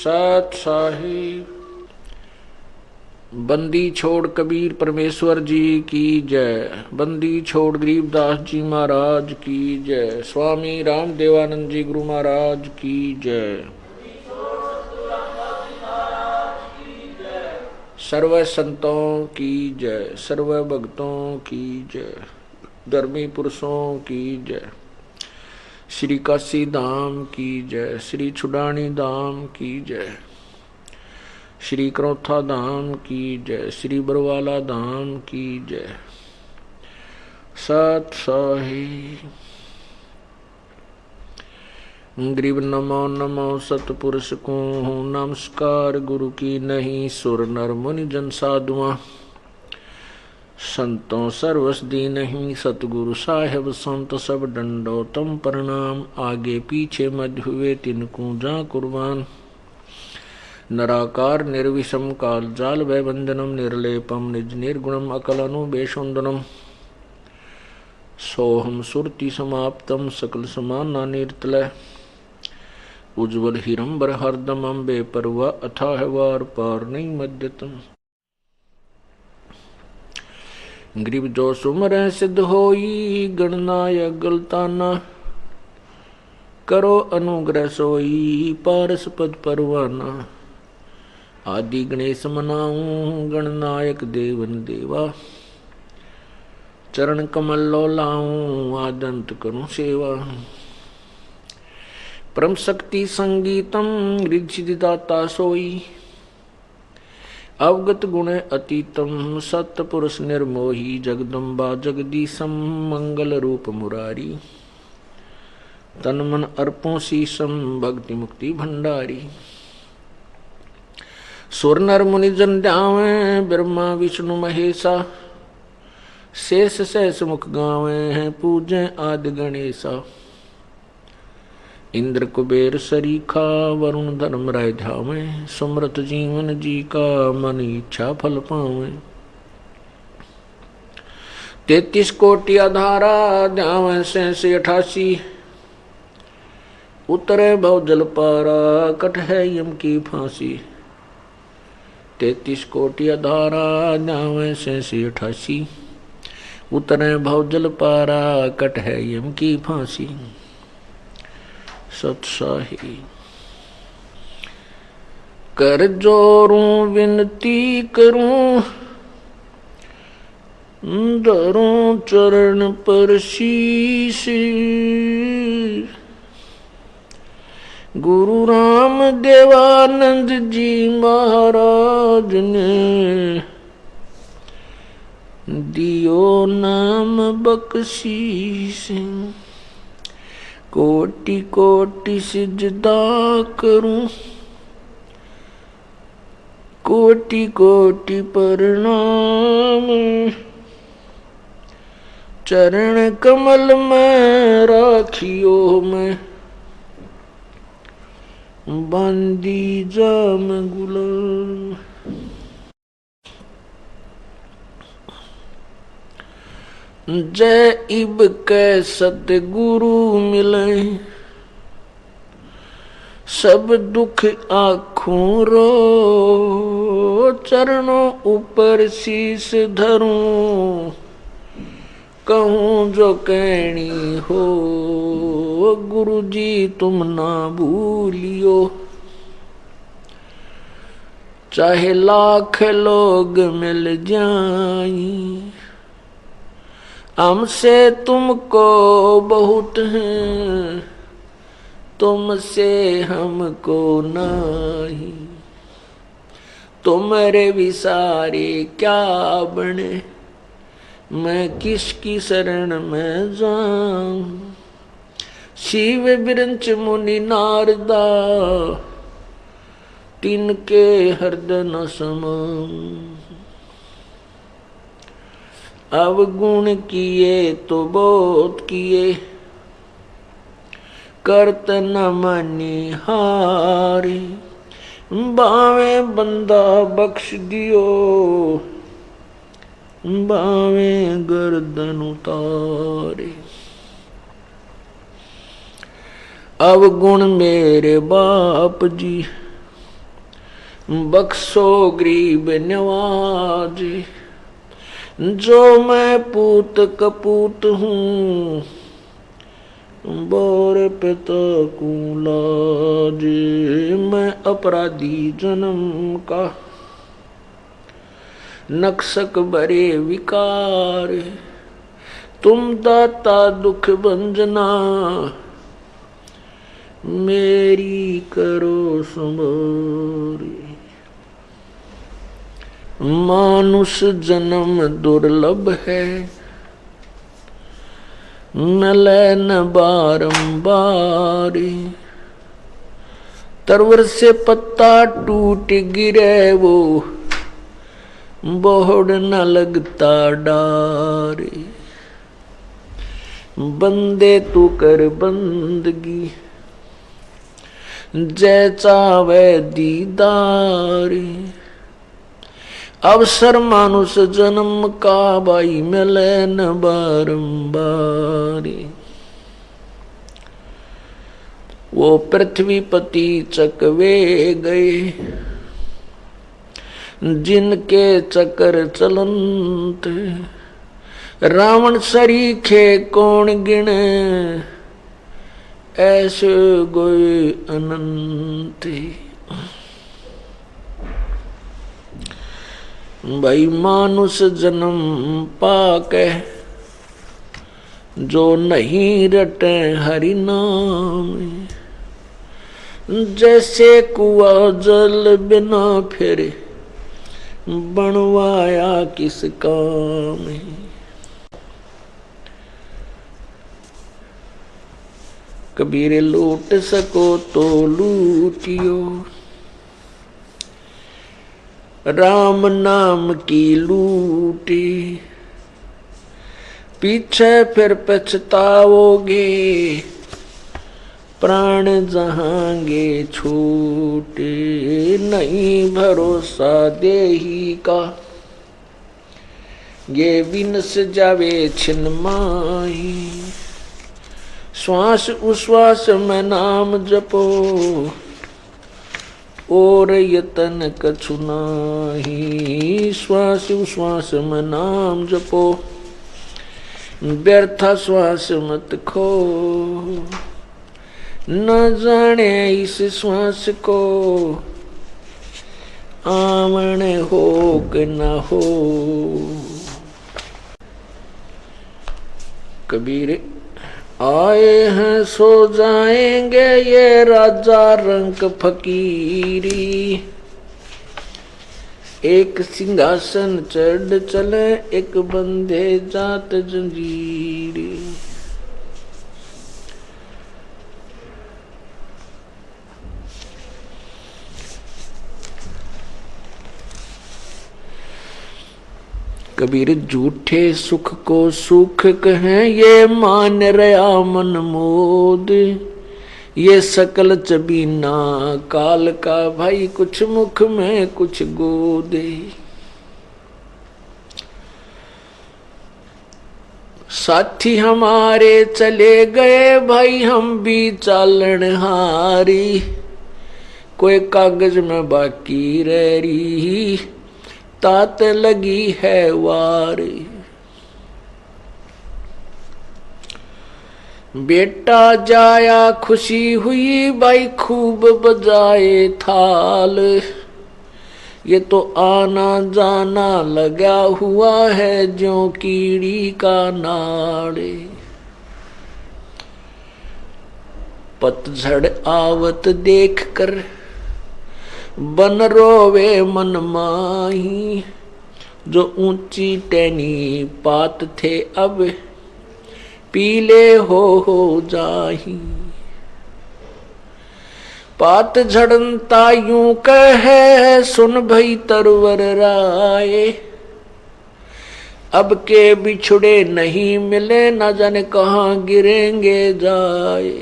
सत साहिब। बंदी छोड़ कबीर परमेश्वर जी की जय। बंदी छोड़ गरीबदास जी महाराज की जय। स्वामी राम देवानंद जी गुरु महाराज की जय। सर्व संतों की जय। सर्व भक्तों की जय। धर्मी पुरुषों की जय। श्री काशी धाम की जय। श्री छुडानी धाम की जय। श्री क्रोथा धाम की जय। श्री बरवाला धाम की जय। सत साहिब। गरीब नमो नमो सतपुरुष को नमस्कार। गुरु की नहीं सुर नर मुनि जन साधुआ। संतों सर्वस दी नहीं सतगुरु साहेब संत सब दंडोतम प्रणाम। आगे पीछे मध्य हुए तिनको जा कुर्बान। नराकार निर्विषम काल जाल वैवंदनम निर्लेपम निज निर्गुणम अकलनु बेशुंदनम। सोहम सुरति समाप्तम सकल समाना निर्तलय। उज्ज्वल हिरंबर हरदम अम्बे परवा अथाह वार पार नहीं मध्यतम। गरीब जो सुमर सिद्ध होई गणनायक गलताना। करो अनुग्रह सोई पारस पद परवाना। आदि गणेश मनाऊं गणनायक देवन देवा। चरण कमल लो लाऊं आदंत करूं सेवा। परम शक्ति संगीतम रिद्धिदाता सोई। अवगत गुण अतीतम सत्पुरुष निर्मोही। जगदम्बा जगदीशम मंगल रूप मुरारी। तन मन अर्पों शीशम भक्ति मुक्ति भंडारी। सुर नर मुनि जन ध्यावे ब्रह्मा विष्णु महेशा। शेष सहस मुख गावे हैं पूजे आदि गणेशा। इंद्र कुबेर सरीखा वरुण धर्म राय ध्यावे। सुमृत जीवन जी का मन इच्छा फल पावे। 33 कोटि आधारा ध्यावे से 88। उतरे भव जल पारा कट है यम की फांसी। 33 कोटि आधारा ध्यावे से 88। उतरे भव जल पारा कट है यम की फांसी। सत्साही। कर जोरूं विनती करूं धरूं चरण पर शीश। गुरु राम देवानंद जी महाराज ने दियो नाम बख्शीश। कोटि कोटि सिजदा करूं कोटि कोटि प्रणाम। चरण कमल में राखियो मैं बांदी जाम गुलाम। जय इब के सतगुरु मिले। सब दुख आँखों रो। चरणों ऊपर शीश धरूं कहूँ जो कहनी हो। गुरु जी तुम ना भूलियो। चाहे लाख लोग मिल जाएं हमसे तुमको बहुत हैं। तुमसे हमको नहीं। तुम्हारे विसारे क्या बने। मैं किसकी शरण में जाऊं। शिव बिरंच मुनि नारदा तिनके हृदय न समाऊं। अवगुण किए तो बहुत किए करत न मनी हारी। बावे बंदा बख्श दियो बावे गर्दन उतारे। अवगुण मेरे बाप जी बख्शो गरीब नवाज। जो मैं पूत कपूत हूँ बोर पिता कुलाज। मैं अपराधी जन्म का नक्सक भरे विकार। तुम दाता दुख भंजना मेरी करो संभारी। मानुष जन्म दुर्लभ है मिले न बारंबार। तरवर से पत्ता टूट गिरे वो बोहड़ न लगता डार। बंदे तू कर बंदगी जय चावे दीदार। अवसर मानुष जन्म का भाई मिले न बारंबार। वो पृथ्वीपति चकवे गए जिनके चक्कर चलंत। रावण सरीखे कौन गिने ऐसे गोए अनंत। भाई मानुष जन्म पाके जो नहीं रटे हरि नाम। जैसे कुआ जल बिना फिरे बनवाया किस काम। कबीर लूट सको तो लूटियो राम नाम की लूटी। पीछे फिर पछताओगे प्राण जहांगे छूटे। नहीं भरोसा देही का ये विनस जावे छिन माही। श्वास उश्वास में नाम जपो और यतन कछु नाही। श्वास उश्वास में नाम जपो व्यर्था श्वास मत खो। न जाने इस श्वास को आमण हो कि न हो। कबीर आए हैं सो जाएंगे ये राजा रंक फकीरी। एक सिंहासन चढ़ चले एक बंदे जात जंजीरी। कबीर झूठे सुख को सुख कहें ये मान रहा मन मोद। ये सकल चबीना काल का भाई कुछ मुख में कुछ गोदे। साथी हमारे चले गए भाई हम भी चालन हारी। कोई कागज में बाकी रह रही तात लगी है वारी। बेटा जाया खुशी हुई भाई खूब बजाए थाल। ये तो आना जाना लगा हुआ है ज्यों कीड़ी का नाड़े। पतझड़ आवत देख कर बन रोवे मन माही। जो ऊंची टहनी पात थे अब पीले हो जाही। पात झड़नता यूं कहे सुन भई तरवर राय। अब के बिछुड़े नहीं मिले न जाने कहाँ गिरेंगे जाए।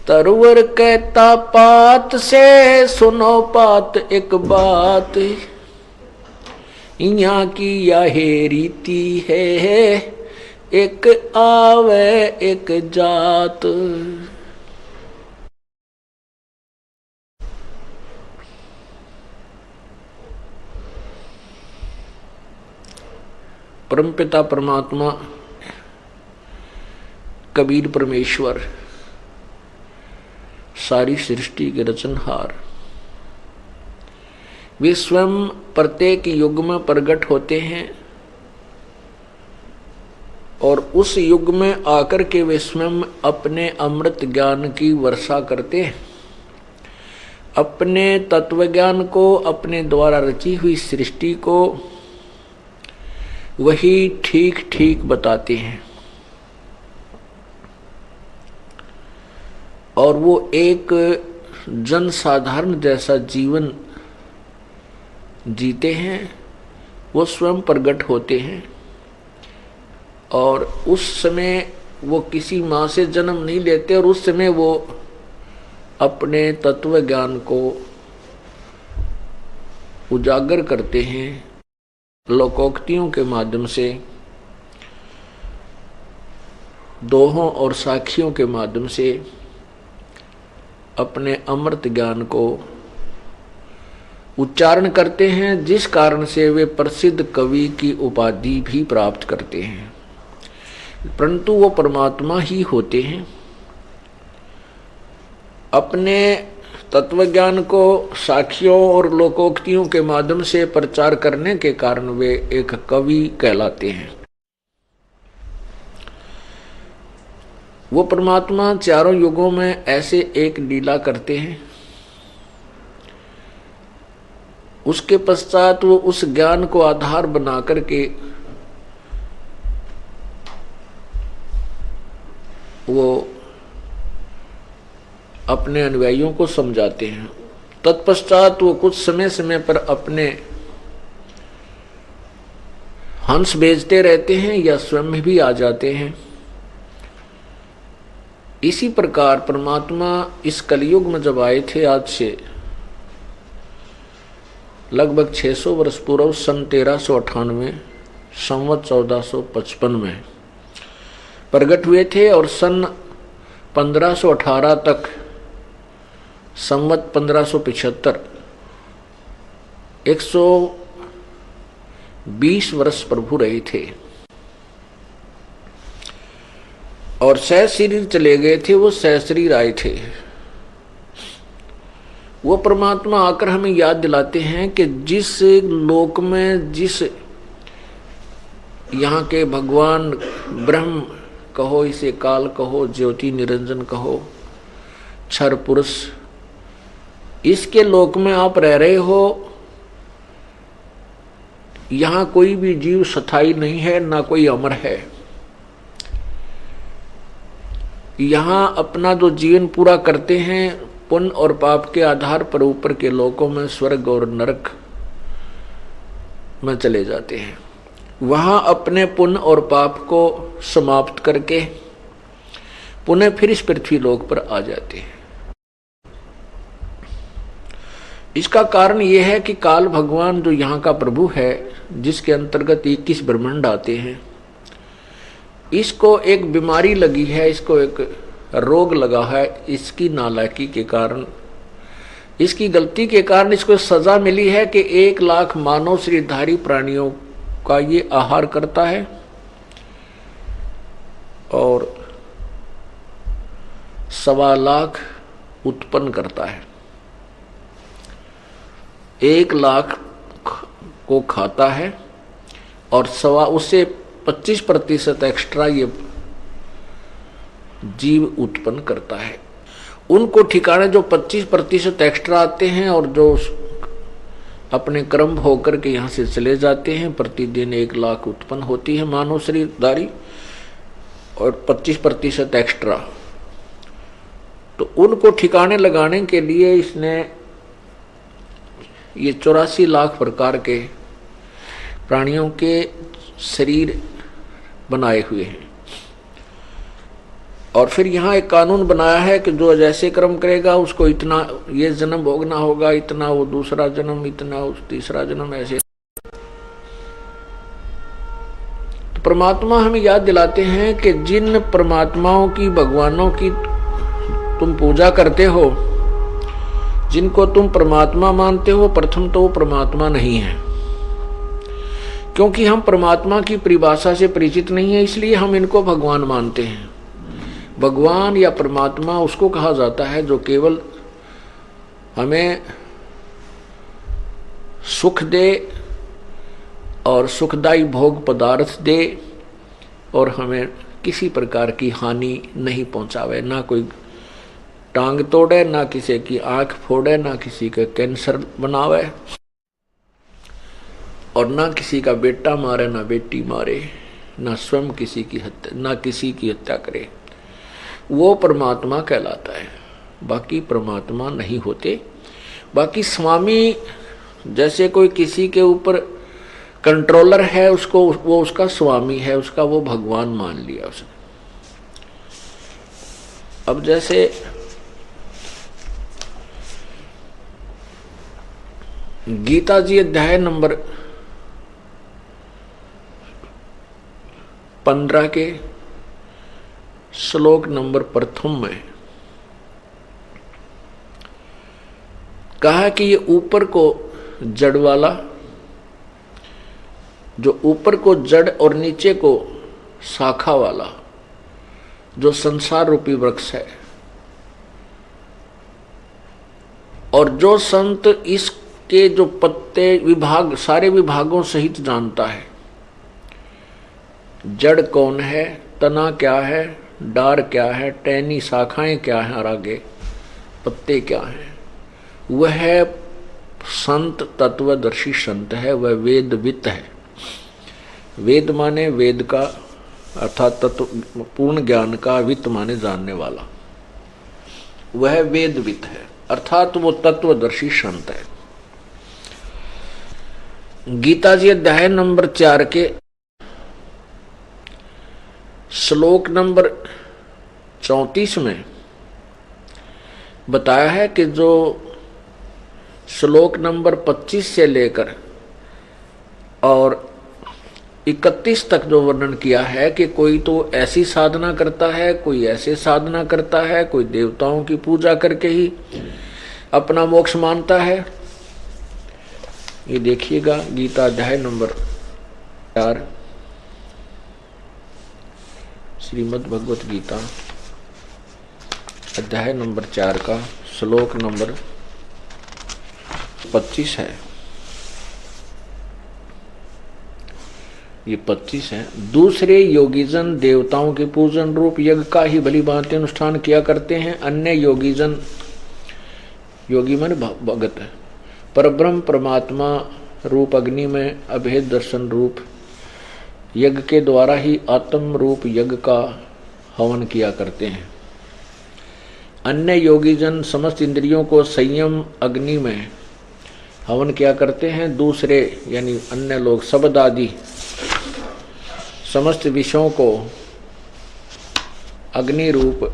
तरवर कहता पात से सुनो पात एक बात। यहाँ की यह रीति है एक आवे एक जात। परमपिता परमात्मा कबीर परमेश्वर सारी सृष्टि के रचनहार, वे स्वयं प्रत्येक युग में प्रकट होते हैं और उस युग में आकर के वे स्वयं अपने अमृत ज्ञान की वर्षा करते हैं, अपने तत्व ज्ञान को, अपने द्वारा रची हुई सृष्टि को वही ठीक ठीक बताते हैं। और वो एक जन साधारण जैसा जीवन जीते हैं, वो स्वयं प्रकट होते हैं और उस समय वो किसी माँ से जन्म नहीं लेते और उस समय वो अपने तत्व ज्ञान को उजागर करते हैं लोकोक्तियों के माध्यम से, दोहों और साखियों के माध्यम से अपने अमृत ज्ञान को उच्चारण करते हैं, जिस कारण से वे प्रसिद्ध कवि की उपाधि भी प्राप्त करते हैं। परंतु वो परमात्मा ही होते हैं। अपने तत्वज्ञान को साखियों और लोकोक्तियों के माध्यम से प्रचार करने के कारण वे एक कवि कहलाते हैं। वो परमात्मा चारों युगों में ऐसे एक लीला करते हैं, उसके पश्चात वो उस ज्ञान को आधार बना करके वो अपने अनुयायियों को समझाते हैं। तत्पश्चात वो कुछ समय समय पर अपने हंस भेजते रहते हैं या स्वयं भी आ जाते हैं। इसी प्रकार परमात्मा इस कलयुग में जब आए थे, आज से लगभग 600 वर्ष पूर्व, सन 1398 संवत 1455 में प्रकट हुए थे और सन 1518 तक संवत 1575 120 वर्ष प्रभु रहे थे और सहशरीर चले गए थे। वो सहशरीर आए थे। वो परमात्मा आकर हमें याद दिलाते हैं कि जिस लोक में, जिस यहाँ के भगवान ब्रह्म कहो, इसे काल कहो, ज्योति निरंजन कहो, क्षर पुरुष, इसके लोक में आप रह रहे हो, यहाँ कोई भी जीव स्थायी नहीं है, ना कोई अमर है। यहाँ अपना जो जीवन पूरा करते हैं पुण्य और पाप के आधार पर ऊपर के लोकों में, स्वर्ग और नरक में चले जाते हैं। वहाँ अपने पुण्य और पाप को समाप्त करके पुनः फिर इस पृथ्वी लोक पर आ जाते हैं। इसका कारण यह है कि काल भगवान जो यहाँ का प्रभु है, जिसके अंतर्गत 21 ब्रह्मांड आते हैं, इसको एक बीमारी लगी है, इसको एक रोग लगा है। इसकी नालायकी के कारण, इसकी गलती के कारण इसको सजा मिली है कि 1 लाख मानव शरीरधारी प्राणियों का ये आहार करता है और 1.25 लाख उत्पन्न करता है। 1 लाख को खाता है और उससे 25% एक्स्ट्रा ये जीव उत्पन्न करता है। उनको ठिकाने जो 25% एक्स्ट्रा आते हैं और जो अपने कर्म होकर के यहाँ से चले जाते हैं, प्रतिदिन 1 लाख उत्पन्न होती है मानव शरीरधारी और 25% एक्स्ट्रा। तो उनको ठिकाने लगाने के लिए इसने ये 84 लाख प्रकार के प्राणियों के शरीर बनाए हुए हैं। और फिर यहाँ एक कानून बनाया है कि जो जैसे कर्म करेगा उसको इतना ये जन्म भोगना होगा, इतना वो दूसरा जन्म, इतना उस तीसरा जन्म, ऐसे। तो परमात्मा हमें याद दिलाते हैं कि जिन परमात्माओं की, भगवानों की तुम पूजा करते हो, जिनको तुम परमात्मा मानते हो, प्रथम तो वो परमात्मा नहीं है, क्योंकि हम परमात्मा की परिभाषा से परिचित नहीं है, इसलिए हम इनको भगवान मानते हैं। भगवान या परमात्मा उसको कहा जाता है जो केवल हमें सुख दे और सुखदायी भोग पदार्थ दे और हमें किसी प्रकार की हानि नहीं पहुंचावे, ना कोई टांग तोड़े, ना किसी की आंख फोड़े, ना किसी का कैंसर बनावे, और ना किसी का बेटा मारे, ना बेटी मारे, ना स्वयं किसी की हत्या, ना किसी की हत्या करे। वो परमात्मा कहलाता है। बाकी परमात्मा नहीं होते। बाकी स्वामी जैसे कोई किसी के ऊपर कंट्रोलर है, उसको वो उसका स्वामी है, उसका वो भगवान मान लिया उसने। अब जैसे गीता जी अध्याय नंबर 15 के श्लोक नंबर प्रथम में कहा कि ये ऊपर को जड़ वाला, जो ऊपर को जड़ और नीचे को शाखा वाला जो संसार रूपी वृक्ष है, और जो संत इसके जो पत्ते विभाग सारे विभागों सहित जानता है, जड़ कौन है, तना क्या है, डार क्या है, टहनी शाखाएं क्या हैं और आगे पत्ते क्या हैं, वह संत तत्वदर्शी संत है, वह वेदवित है। वेद माने वेद का अर्थात तत्व पूर्ण ज्ञान का, वित्त माने जानने वाला, वह वेदवित है अर्थात वो तत्वदर्शी संत है। गीता जी अध्याय नंबर 4 के श्लोक नंबर 34 में बताया है कि जो श्लोक नंबर 25 से लेकर और 31 तक जो वर्णन किया है कि कोई तो ऐसी साधना करता है, कोई ऐसे साधना करता है, कोई देवताओं की पूजा करके ही अपना मोक्ष मानता है। ये देखिएगा गीता अध्याय नंबर 4, श्रीमद् भगवत गीता अध्याय नंबर 4 का श्लोक नंबर 25 है। ये 25 है। दूसरे योगीजन देवताओं के पूजन रूप यज्ञ का ही भली भांति अनुष्ठान किया करते हैं। अन्य योगीजन, योगी मन भगत है, परब्रह्म परमात्मा रूप अग्नि में अभेद दर्शन रूप यज्ञ के द्वारा ही आत्म रूप यज्ञ का हवन किया करते हैं। अन्य योगीजन समस्त इंद्रियों को संयम अग्नि में हवन किया करते हैं। दूसरे यानी अन्य लोग शब्द आदि समस्त विषयों को अग्नि रूप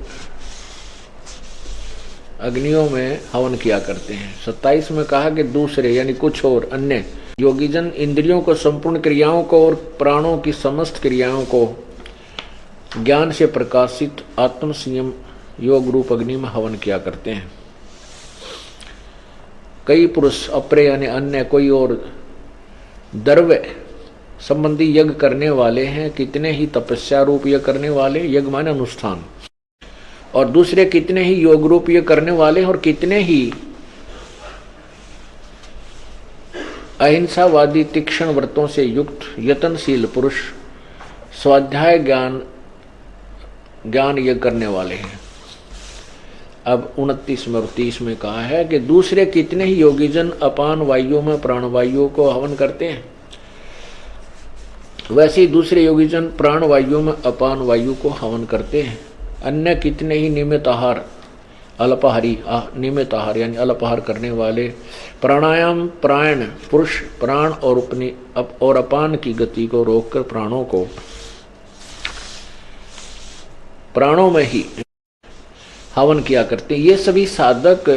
अग्नियों में हवन किया करते हैं। 27 में कहा कि दूसरे यानी कुछ और अन्य योगीजन इंद्रियों को संपूर्ण क्रियाओं को और प्राणों की समस्त क्रियाओं को ज्ञान से प्रकाशित आत्म संयम योग रूप अग्नि में हवन किया करते हैं। कई पुरुष अपरे यानी अन्य कोई और द्रव्य संबंधी यज्ञ करने वाले हैं, कितने ही तपस्या रूप यज्ञ करने वाले, यज्ञ माने अनुष्ठान, और दूसरे कितने ही योग रूप यज्ञ करने वाले और कितने ही अहिंसावादी तीक्ष्ण व्रतों से युक्त यत्नशील पुरुष स्वाध्याय ज्ञान यज्ञ करने वाले हैं। अब 29 में और 30 में कहा है कि दूसरे कितने ही योगीजन अपान वायु में प्राणवायु को हवन करते हैं, वैसे ही दूसरे योगीजन प्राणवायु में अपान वायु को हवन करते हैं। अन्य कितने ही नियमित आहार अल्पाहारी नियमित आहार यानी अल्पाहार करने वाले प्राणायाम प्राण पुरुष प्राण और अपान की गति को रोककर प्राणों में ही हवन किया करते हैं। ये सभी साधक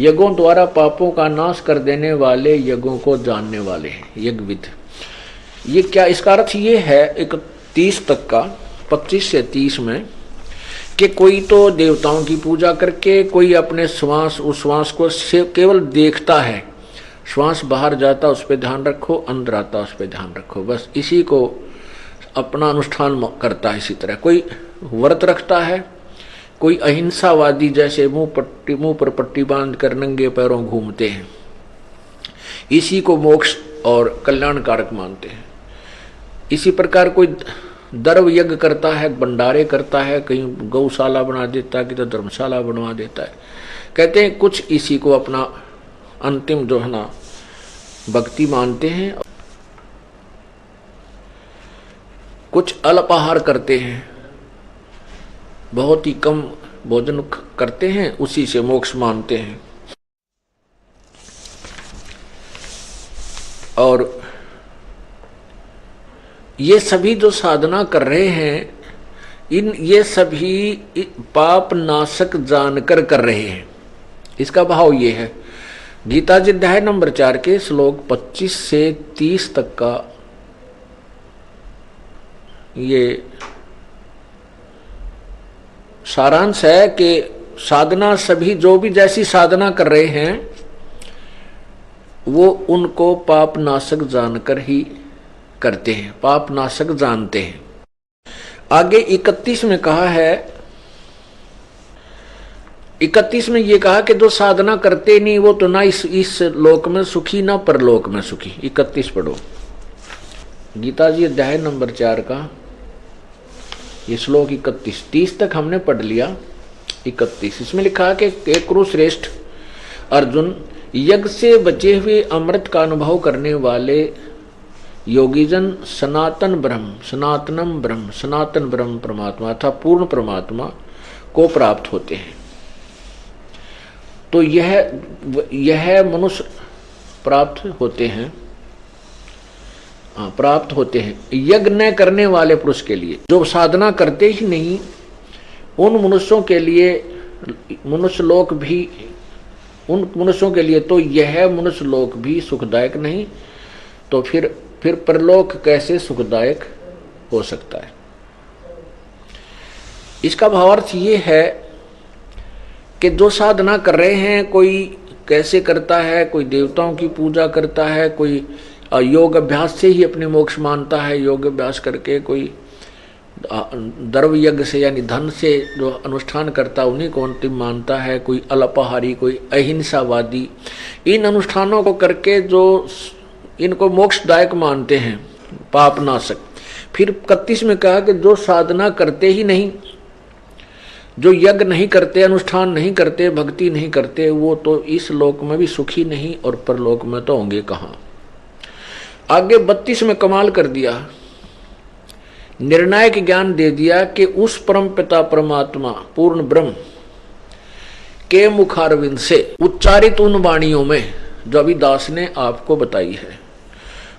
यज्ञों द्वारा पापों का नाश कर देने वाले यज्ञों को जानने वाले हैं, यज्ञविद। ये क्या, इसका अर्थ ये है 31 तक का 25 से 30 में कि कोई तो देवताओं की पूजा करके, कोई अपने उस श्वास को केवल देखता है, श्वास बाहर जाता उस पर ध्यान रखो, अंदर आता उस पर ध्यान रखो, बस इसी को अपना अनुष्ठान करता है। इसी तरह कोई व्रत रखता है, कोई अहिंसावादी जैसे मुंह पर पट्टी बांध कर नंगे पैरों घूमते हैं, इसी को मोक्ष और कल्याणकारक मानते हैं। इसी प्रकार कोई दर्व यज्ञ करता है, भंडारे करता है, कहीं गौशाला बना देता है, किधर धर्मशाला बनवा देता है। कहते हैं कुछ इसी को अपना अंतिम जो है ना भक्ति मानते हैं। कुछ अल्पाहार करते हैं, बहुत ही कम भोजन करते हैं, उसी से मोक्ष मानते हैं। और ये सभी जो साधना कर रहे हैं, ये सभी पाप नाशक जानकर कर रहे हैं। इसका भाव ये है, गीता जी अध्याय नंबर 4 के श्लोक 25 से 30 तक का ये सारांश है कि साधना सभी जो भी जैसी साधना कर रहे हैं वो उनको पाप नाशक जानकर ही करते हैं, पाप नाशक जानते हैं। आगे 31 में कहा है, 31 में ये कहा कि जो साधना करते नहीं वो तो ना इस लोक में सुखी ना परलोक में सुखी। 31 पढ़ो, गीता जी अध्याय नंबर 4 का ये श्लोक 31, 30 तक हमने पढ़ लिया। 31 इसमें लिखा है कि एक कुरुश्रेष्ठ अर्जुन, यज्ञ से बचे हुए अमृत का अनुभव करने वाले योगीजन सनातन ब्रह्म परमात्मा अथवा पूर्ण परमात्मा को प्राप्त होते हैं। तो यह मनुष्य प्राप्त होते हैं यज्ञ न करने वाले पुरुष के लिए, जो साधना करते ही नहीं, उन मनुष्यों के लिए उन मनुष्यों के लिए तो यह मनुष्य लोक भी सुखदायक नहीं, तो फिर परलोक कैसे सुखदायक हो सकता है। इसका भावार्थ ये है कि जो साधना कर रहे हैं, कोई कैसे करता है, कोई देवताओं की पूजा करता है, कोई योग अभ्यास से ही अपने मोक्ष मानता है, योग अभ्यास करके, कोई द्रव्य यज्ञ से यानी धन से जो अनुष्ठान करता उन्हीं को अंतिम मानता है, कोई अल्पाहारी, कोई अहिंसावादी, इन अनुष्ठानों को करके जो इनको मोक्षदायक मानते हैं, पाप नाशक। फिर 31 में कहा कि जो साधना करते ही नहीं, जो यज्ञ नहीं करते, अनुष्ठान नहीं करते, भक्ति नहीं करते, वो तो इस लोक में भी सुखी नहीं और परलोक में तो होंगे कहाँ। आगे 32 में कमाल कर दिया, निर्णायक ज्ञान दे दिया कि उस परम पिता परमात्मा पूर्ण ब्रह्म के मुखारविंद से उच्चारित उन वाणियों में जो अभी दास ने आपको बताई है,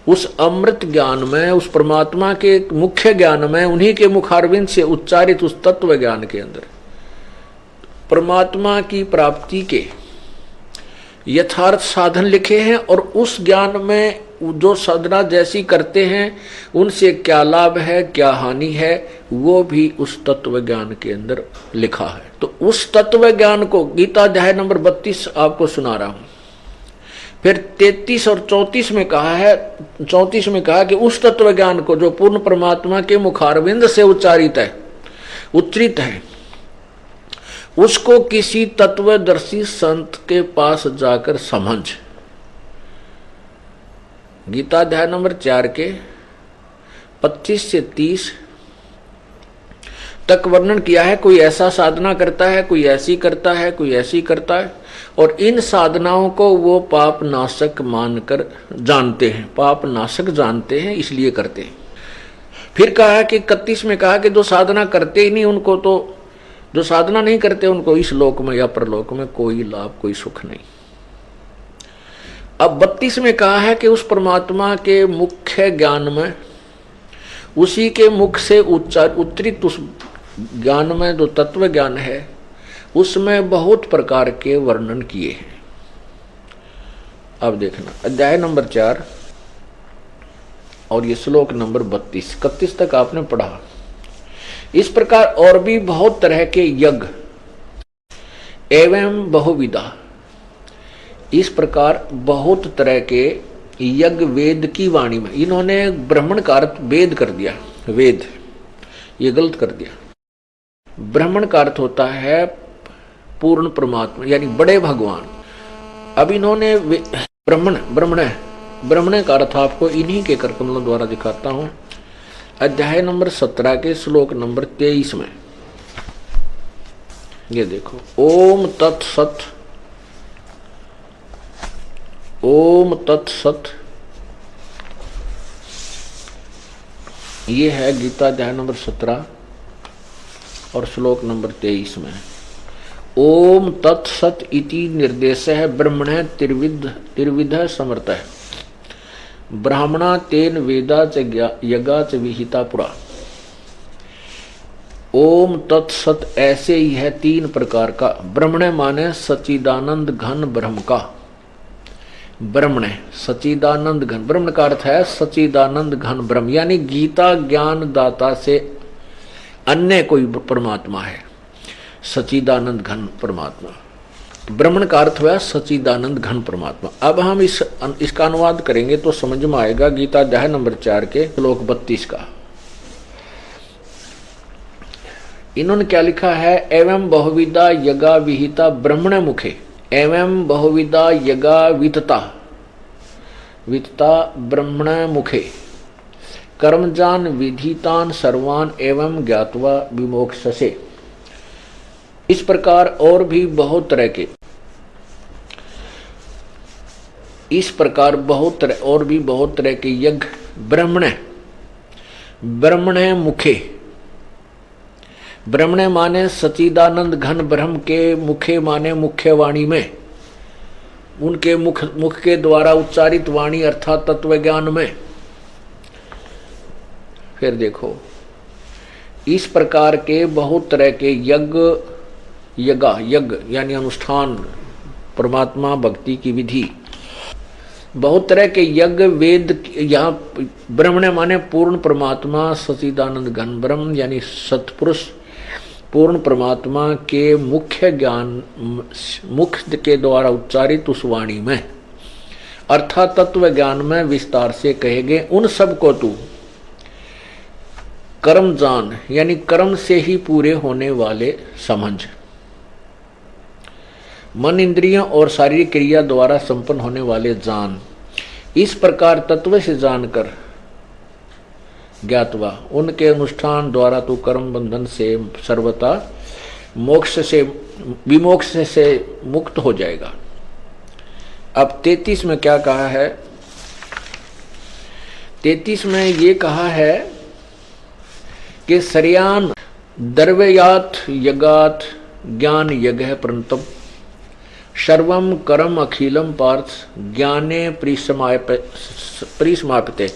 उस अमृत ज्ञान में, उस परमात्मा के मुख्य ज्ञान में, उन्हीं के मुखारविंद से उच्चारित उस तत्व ज्ञान के अंदर परमात्मा की प्राप्ति के यथार्थ साधन लिखे हैं। और उस ज्ञान में जो साधना जैसी करते हैं उनसे क्या लाभ है, क्या हानि है, वो भी उस तत्व ज्ञान के अंदर लिखा है। तो उस तत्व ज्ञान को गीता अध्याय नंबर 32 आपको सुना रहा हूं। फिर 33 और 34 में कहा है, 34 में कहा कि उस तत्व ज्ञान को जो पूर्ण परमात्मा के मुखारविंद से उच्चारित है, उसको किसी तत्वदर्शी संत के पास जाकर समझ। गीता अध्याय नंबर 4 के 25 से 30 तक वर्णन किया है। कोई ऐसा साधना करता है, कोई ऐसी करता है, कोई ऐसी करता है, और इन साधनाओं को वो पाप नाशक मानकर जानते हैं, पाप नाशक जानते हैं, इसलिए करते हैं। फिर कहा है कि 31 में कहा कि जो साधना करते ही नहीं, उनको तो, जो साधना नहीं करते उनको इस लोक में या परलोक में कोई लाभ, कोई सुख नहीं। अब 32 में कहा है कि उस परमात्मा के मुख्य ज्ञान में, उसी के मुख से उच्चरित उस ज्ञान में जो तत्व ज्ञान है, उसमें बहुत प्रकार के वर्णन किए हैं। अब देखना अध्याय नंबर 4 और ये श्लोक नंबर 32, 31 तक आपने पढ़ा। इस प्रकार और भी बहुत तरह के यज्ञ एवं बहुविधा इस प्रकार बहुत तरह के यज्ञ वेद की वाणी में, इन्होंने ब्राह्मण का अर्थ वेद कर दिया, वेद, ये गलत कर दिया। ब्राह्मण का अर्थ होता है पूर्ण परमात्मा यानी बड़े भगवान। अब इन्होंने ब्राह्मण का अर्थ आपको इन्हीं के कर कमलों द्वारा दिखाता हूं। अध्याय नंबर 17 के श्लोक नंबर 23 में ये देखो, ओम तत्सत, ओम तत्सत, ये है गीता अध्याय नंबर 17 और श्लोक नंबर 23 में। ओम तत्सत इति निर्देश है ब्रह्मण त्रिविध समर्थ है ब्राह्मणा तेन वेदा च यज्ञा च विहिता पुरा। ओम तत्सत ऐसे ही है तीन प्रकार का। ब्रह्मण माने सच्चिदानंद घन ब्रह्म का, ब्रह्मण सच्चिदानंद घन, ब्रह्म का अर्थ है सच्चिदानंद घन ब्रह्म, यानी गीता ज्ञान दाता से अन्य कोई परमात्मा है, सच्चिदानंद घन परमात्मा। ब्रह्मण का अर्थ हुआ सच्चिदानंद घन परमात्मा। अब हम इसका अनुवाद करेंगे तो समझ में आएगा। गीता अध्याय नंबर 4 के श्लोक 32 का इन्होंने क्या लिखा है, एवं बहुविधा यज्ञा विहिता ब्रह्मण मुखे, एवं बहुविधा यज्ञा वितता ब्रह्मण मुखे कर्मजान विधितान सर्वान एवं ज्ञात्वा विमोक्षसे। इस प्रकार और भी बहुत तरह के, इस प्रकार और भी बहुत तरह के यज्ञ ब्रह्मण मुखे, ब्रह्मण माने सच्चिदानंद घन ब्रह्म के, मुखे माने मुख्य वाणी में, उनके मुख के द्वारा उच्चारित वाणी अर्थात तत्व ज्ञान में। फिर देखो, इस प्रकार के बहुत तरह के यज्ञ यानी अनुष्ठान, परमात्मा भक्ति की विधि, बहुत तरह के यज्ञ वेद, यहाँ ब्रह्मण माने पूर्ण परमात्मा सच्चिदानंद घन ब्रह्म यानी सत्पुरुष पूर्ण परमात्मा के मुख्य ज्ञान, मुख के द्वारा उच्चारित उस वाणी में अर्थात तत्व ज्ञान में विस्तार से कहे गए उन सब को तू कर्म जान यानी कर्म से ही पूरे होने वाले समझ, मन इंद्रियों और शारीरिक क्रिया द्वारा संपन्न होने वाले जान। इस प्रकार तत्व से जानकर ज्ञातवा उनके अनुष्ठान द्वारा तू कर्म बंधन से सर्वथा मोक्ष से विमोक्ष से मुक्त हो जाएगा। अब 33 में क्या कहा है, 33 में ये कहा है कि सर्यान द्रव्यात यज्ञात ज्ञान यज्ञ परंतप सर्वम कर्म अखिलम पार्थ ज्ञाने परिसमाप्यते।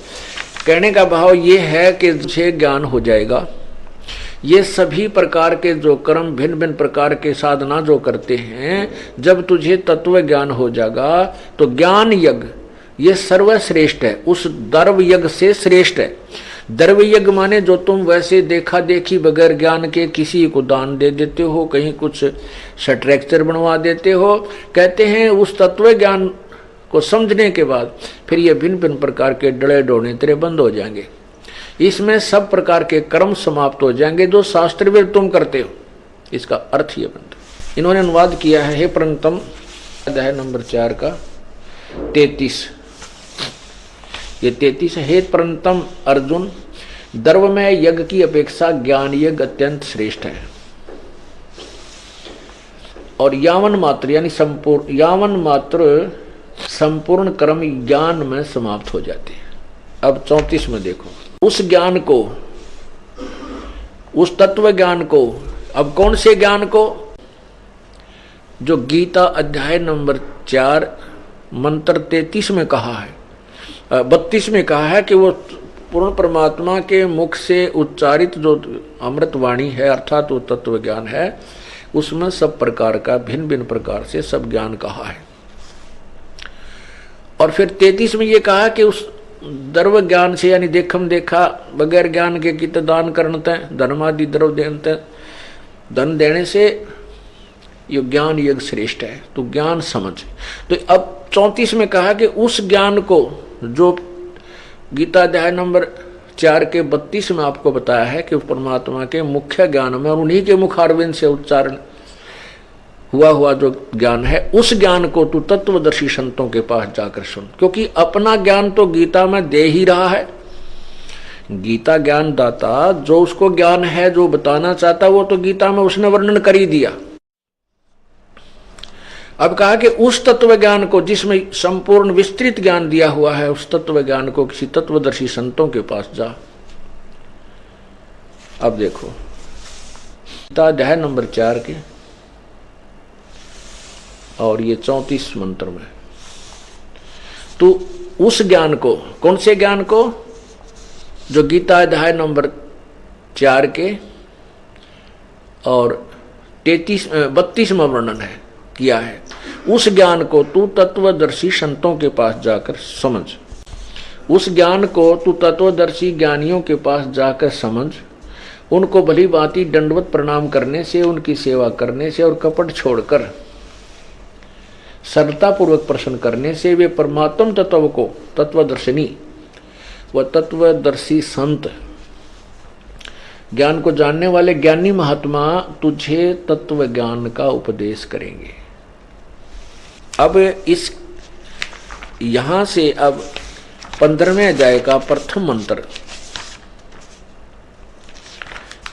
कहने का भाव ये है कि तुझे ज्ञान हो जाएगा, ये सभी प्रकार के जो कर्म भिन्न भिन्न प्रकार के साधना जो करते हैं, जब तुझे तत्व ज्ञान हो जाएगा तो ज्ञान यज्ञ ये सर्वश्रेष्ठ है, उस द्रव्य यज्ञ से श्रेष्ठ है। द्रव्य यज्ञ माने जो तुम वैसे देखा देखी बगैर ज्ञान के किसी को दान दे देते हो, कहीं कुछ स्ट्रक्चर बनवा देते हो। कहते हैं उस तत्व ज्ञान को समझने के बाद फिर ये भिन्न भिन्न प्रकार के डले डोने तेरे बंद हो जाएंगे, इसमें सब प्रकार के कर्म समाप्त हो जाएंगे जो शास्त्र में तुम करते हो। इसका अर्थ ये बनता। इन्होंने अनुवाद किया है, हे परंतम अध्याय नंबर 4 का 33, ये 33 है। हे परंतम अर्जुन, द्रव्यमय यज्ञ की अपेक्षा ज्ञान यज्ञ अत्यंत श्रेष्ठ है और यावन मात्र यानी संपूर्ण कर्म ज्ञान में समाप्त हो जाते हैं। अब 34 में देखो, उस ज्ञान को, उस तत्व ज्ञान को, अब कौन से ज्ञान को, जो गीता अध्याय नंबर 4 मंत्र 33 में कहा है, 32 में कहा है कि वो पूर्ण परमात्मा के मुख से उच्चारित जो अमृत वाणी है अर्थात वो तत्व ज्ञान है, उसमें सब प्रकार का भिन्न भिन्न प्रकार से सब ज्ञान कहा है। और फिर 33 में ये कहा कि उस द्रव्य ज्ञान से यानी देखम देखा बगैर ज्ञान के कित दान करते धर्मादि द्रव्य देते, धन देने से ये ज्ञान यज्ञ श्रेष्ठ है। तो ज्ञान समझ। तो अब 34 में कहा कि उस ज्ञान को जो गीता अध्याय नंबर 4 के 32 में आपको बताया है कि परमात्मा के मुख्य ज्ञान में और उन्हीं के मुखारविंद से उच्चारण हुआ जो ज्ञान है, उस ज्ञान को तू तत्वदर्शी संतों के पास जाकर सुन। क्योंकि अपना ज्ञान तो गीता में दे ही रहा है। गीता ज्ञान दाता जो उसको ज्ञान है जो बताना चाहता वो तो गीता में उसने वर्णन कर ही दिया। अब कहा कि उस तत्व ज्ञान को जिसमें संपूर्ण विस्तृत ज्ञान दिया हुआ है, उस तत्व ज्ञान को किसी तत्वदर्शी संतों के पास जा। अब देखो गीता अध्याय नंबर 4 के और ये 34 मंत्र में, तो उस ज्ञान को, कौन से ज्ञान को, जो गीता अध्याय नंबर 4 के और 32 में वर्णन है किया है, उस ज्ञान को तू तत्वदर्शी संतों के पास जाकर समझ। उस ज्ञान को तू तत्वदर्शी ज्ञानियों के पास जाकर समझ। उनको भली भांति दंडवत प्रणाम करने से, उनकी सेवा करने से और कपट छोड़कर सरलता पूर्वक प्रश्न करने से वे परमात्म तत्व को, तत्वदर्शिनी व तत्वदर्शी संत, ज्ञान को जानने वाले ज्ञानी महात्मा तुझे तत्व ज्ञान का उपदेश करेंगे। अब इस यहां से अब 15वें अध्याय का प्रथम मंत्र,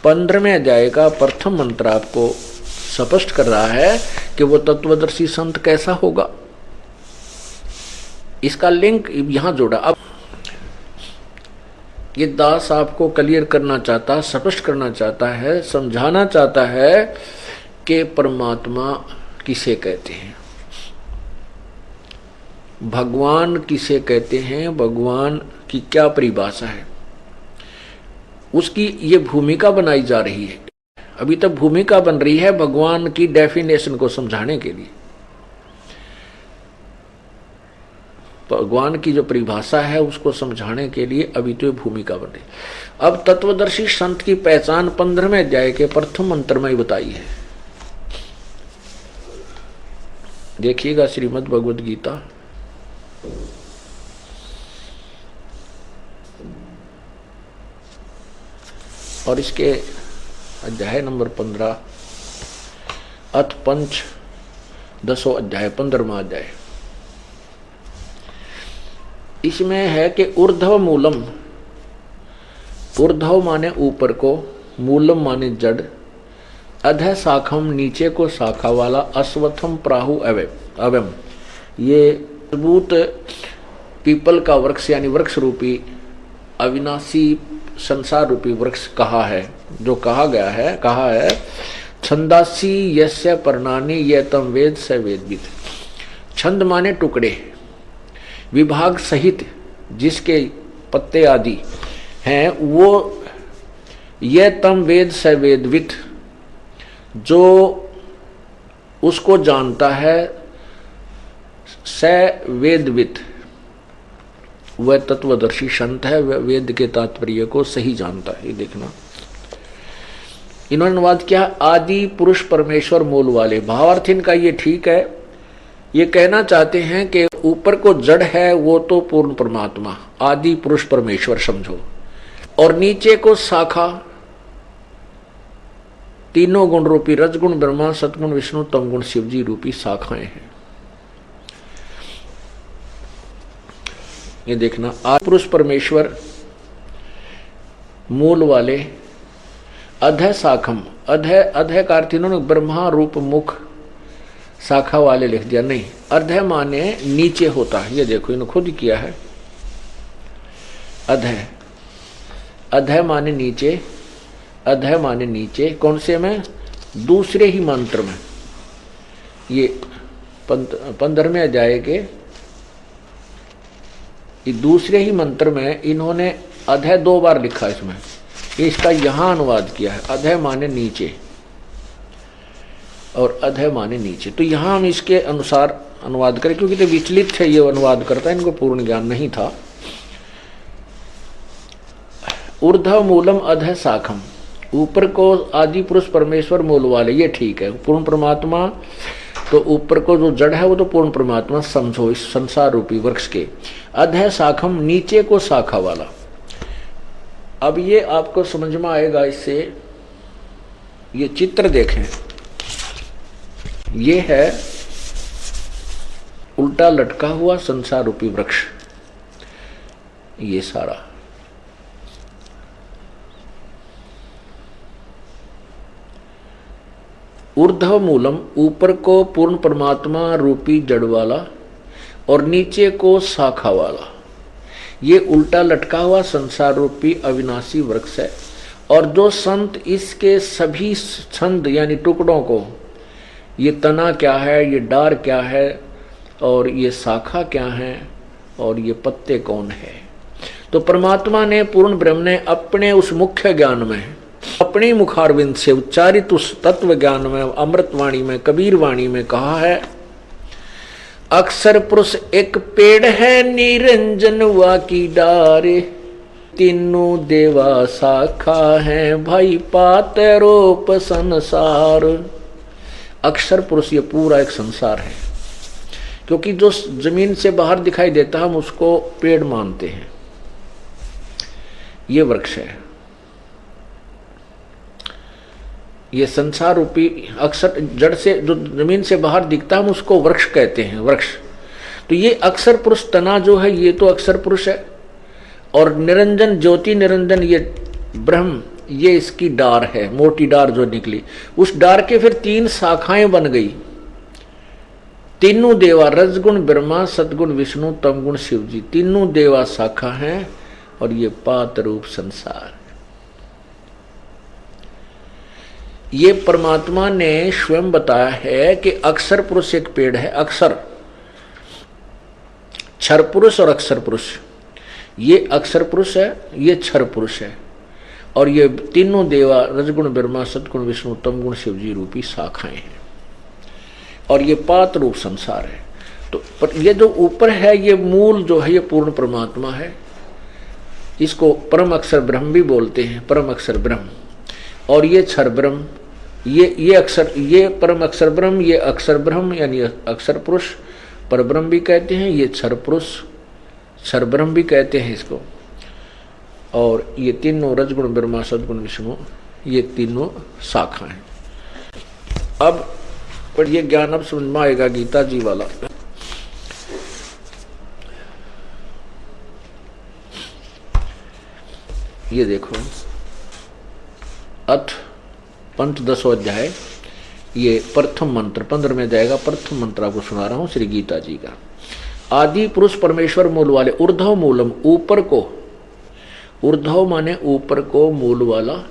15वें अध्याय का प्रथम मंत्र आपको स्पष्ट कर रहा है कि वो तत्वदर्शी संत कैसा होगा। इसका लिंक यहां जोड़ा। अब ये दास आपको क्लियर करना चाहता, स्पष्ट करना चाहता है, समझाना चाहता है कि परमात्मा किसे कहते हैं, भगवान किसे कहते हैं, भगवान की क्या परिभाषा है, उसकी ये भूमिका बनाई जा रही है। अभी तक भूमिका बन रही है भगवान की डेफिनेशन को समझाने के लिए। भगवान की जो परिभाषा है उसको समझाने के लिए अभी तो ये भूमिका बन रही। अब तत्वदर्शी संत की पहचान 15वें अध्याय के प्रथम मंत्र में ही बताई है। देखिएगा श्रीमद् भगवद गीता और इसके अध्याय नंबर 15 अथ पंच 10 अध्याय 15वां अध्याय। इसमें है कि ऊर्ध्व मूलम, ऊर्ध्व माने ऊपर को, मूलम माने जड़, अधः शाखम नीचे को शाखा वाला, अश्वत्थम प्राहु अवयम, ये मजबूत पीपल का वृक्ष यानी वृक्ष रूपी अविनाशी संसार रूपी वृक्ष कहा है, जो कहा गया है, कहा है छंदासी यस्य पर्णानि ये तम वेद स वेदविद। छंद माने टुकड़े, विभाग सहित जिसके पत्ते आदि हैं वो ये तम वेद स वेदविद, जो उसको जानता है, स वेदविद वह तत्वदर्शी संत है, वह वेद के तात्पर्य को सही जानता है। ये देखना इन्होंने अनुवाद किया आदि पुरुष परमेश्वर मूल वाले। भावार्थ इनका ये ठीक है, ये कहना चाहते हैं कि ऊपर को जड़ है वो तो पूर्ण परमात्मा आदि पुरुष परमेश्वर समझो, और नीचे को शाखा तीनों गुण रूपी रजगुण ब्रह्मा, सतगुण विष्णु, तमगुण शिवजी रूपी शाखाएं हैं। ये देखना आदि पुरुष परमेश्वर मूल वाले, अधः शाखम, अधः का अर्थ इन्होंने ब्रह्मा रूप मुख शाखा वाले लिख दिया, नहीं, अधः माने नीचे होता है। ये देखो इन्होंने खुद किया है, अधः माने नीचे, अधः माने नीचे। कौन से में? दूसरे ही मंत्र में, ये 15वें अध्याय के दूसरे ही मंत्र में इन्होंने अधः 2 बार लिखा इसमें, इसका यहां अनुवाद किया है, अधः माने नीचे और अधः माने नीचे। तो यहां हम इसके अनुसार अनुवाद करें, क्योंकि तो विचलित थे ये अनुवाद करता, इनको पूर्ण ज्ञान नहीं था। ऊर्ध्व मूलम अधः शाखम, ऊपर को आदि पुरुष परमेश्वर मूल वाले, ये ठीक है। पूर्ण परमात्मा तो ऊपर को जो जड़ है वो तो पूर्ण परमात्मा समझो इस संसार रूपी वृक्ष के। अधः शाखम, नीचे को शाखा वाला। अब ये आपको समझ में आएगा इससे, ये चित्र देखें, ये है उल्टा लटका हुआ संसार रूपी वृक्ष, ये सारा। ऊर्ध्व मूलम, ऊपर को पूर्ण परमात्मा रूपी जड़ वाला और नीचे को शाखा वाला, ये उल्टा लटका हुआ संसार रूपी अविनाशी वृक्ष है। और जो संत इसके सभी छंद यानी टुकड़ों को, ये तना क्या है, ये डार क्या है, और ये शाखा क्या है, और ये पत्ते कौन है, तो परमात्मा ने, पूर्ण ब्रह्म ने अपने उस मुख्य ज्ञान में, अपनी मुखारविंद से उच्चारित उस तत्व ज्ञान में, अमृतवाणी में, कबीर वाणी में कहा है, अक्षर पुरुष एक पेड़ है, निरंजन वा की डारे, तीनों देवा शाखा है, भाई पात रूप संसार। अक्षर पुरुष ये पूरा एक संसार है, क्योंकि जो जमीन से बाहर दिखाई देता है हम उसको पेड़ मानते हैं, ये वृक्ष है। ये संसार रूपी अक्षर जड़ से जो जमीन से बाहर दिखता है हम उसको वृक्ष कहते हैं, वृक्ष। तो ये अक्षर पुरुष तना जो है ये तो अक्षर पुरुष है, और निरंजन ज्योति निरंजन ये ब्रह्म, ये इसकी डार है, मोटी डार जो निकली। उस डार के फिर 3 शाखाएं बन गई, तीनों देवा, रजगुण ब्रह्मा, सदगुण विष्णु, तमगुण शिव जी, तीनों देवा शाखा हैं, और ये पात रूप संसार। ये परमात्मा ने स्वयं बताया है कि अक्षर पुरुष एक पेड़ है। अक्षर, क्षर पुरुष और अक्षर पुरुष, ये अक्षर पुरुष है, ये क्षर पुरुष है, और ये तीनों देवा, रजगुण ब्रह्मा, सदगुण विष्णु, तमगुण शिव जी रूपी शाखाएं हैं, और ये पात रूप संसार है। तो पर ये जो ऊपर है ये मूल जो है ये पूर्ण परमात्मा है, इसको परम अक्षर ब्रह्म भी बोलते हैं, परम अक्षर ब्रह्म। और ये क्षर ब्रह्म, ये अक्षर, ये परम अक्षर ब्रह्म, ये अक्षर ब्रह्म यानी अक्षर पुरुष, पर ब्रह्म भी कहते हैं, ये क्षर पुरुष, क्षर ब्रह्म भी कहते हैं इसको। और ये तीनों रजगुण ब्रह्मा, सदगुण विष्णु, ये तीनों शाखा हैं। अब पर ये ज्ञान अब समझ में आएगा गीता जी वाला। ये देखो, अथ पंचदशो अध्याय, ये प्रथम मंत्र 15 में जाएगा। प्रथम मंत्र आपको सुना रहा हूं श्री गीता जी का। आदि पुरुष परमेश्वर मूल वाले, ऊर्ध्व मूलम, ऊपर को, ऊर्ध्व माने ऊपर को, मूल वाला,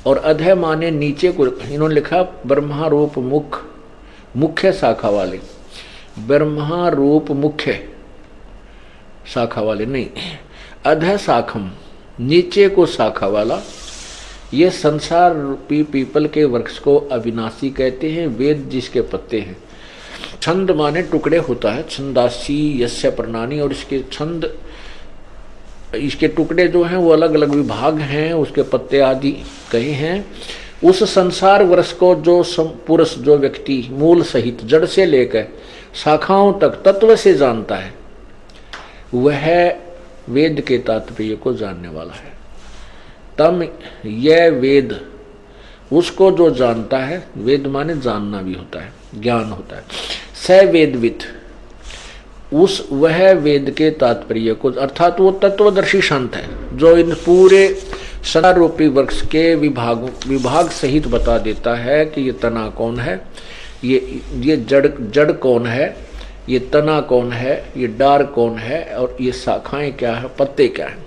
और अधः माने नीचे को। इन्होंने लिखा ब्रह्मा रूप मुख, मुख्य शाखा वाले, ब्रह्मा रूप मुख्य शाखा वाले नहीं, अधः शाखम, नीचे को शाखा वाला। ये संसार रूपी पीपल के वृक्ष को अविनाशी कहते हैं, वेद जिसके पत्ते हैं। छंद माने टुकड़े होता है, छंदासी यस्य प्रणानी, और इसके छंद, इसके टुकड़े जो हैं वो अलग अलग विभाग हैं, उसके पत्ते आदि कहे हैं। उस संसार वृक्ष को जो पुरुष, जो व्यक्ति मूल सहित जड़ से लेकर शाखाओं तक तत्व से जानता है, वह वेद के तात्पर्य को जानने वाला है। तम यह वेद, उसको जो जानता है, वेद माने जानना भी होता है, ज्ञान होता है। स वेदवित, उस वह वेद के तात्पर्य को, अर्थात वो तत्वदर्शी संत है जो इन पूरे संसार रूपी वृक्ष के विभाग सहित बता देता है कि ये तना कौन है, ये जड़ कौन है, ये तना कौन है, ये डार कौन है, और ये शाखाएं क्या है, पत्ते क्या है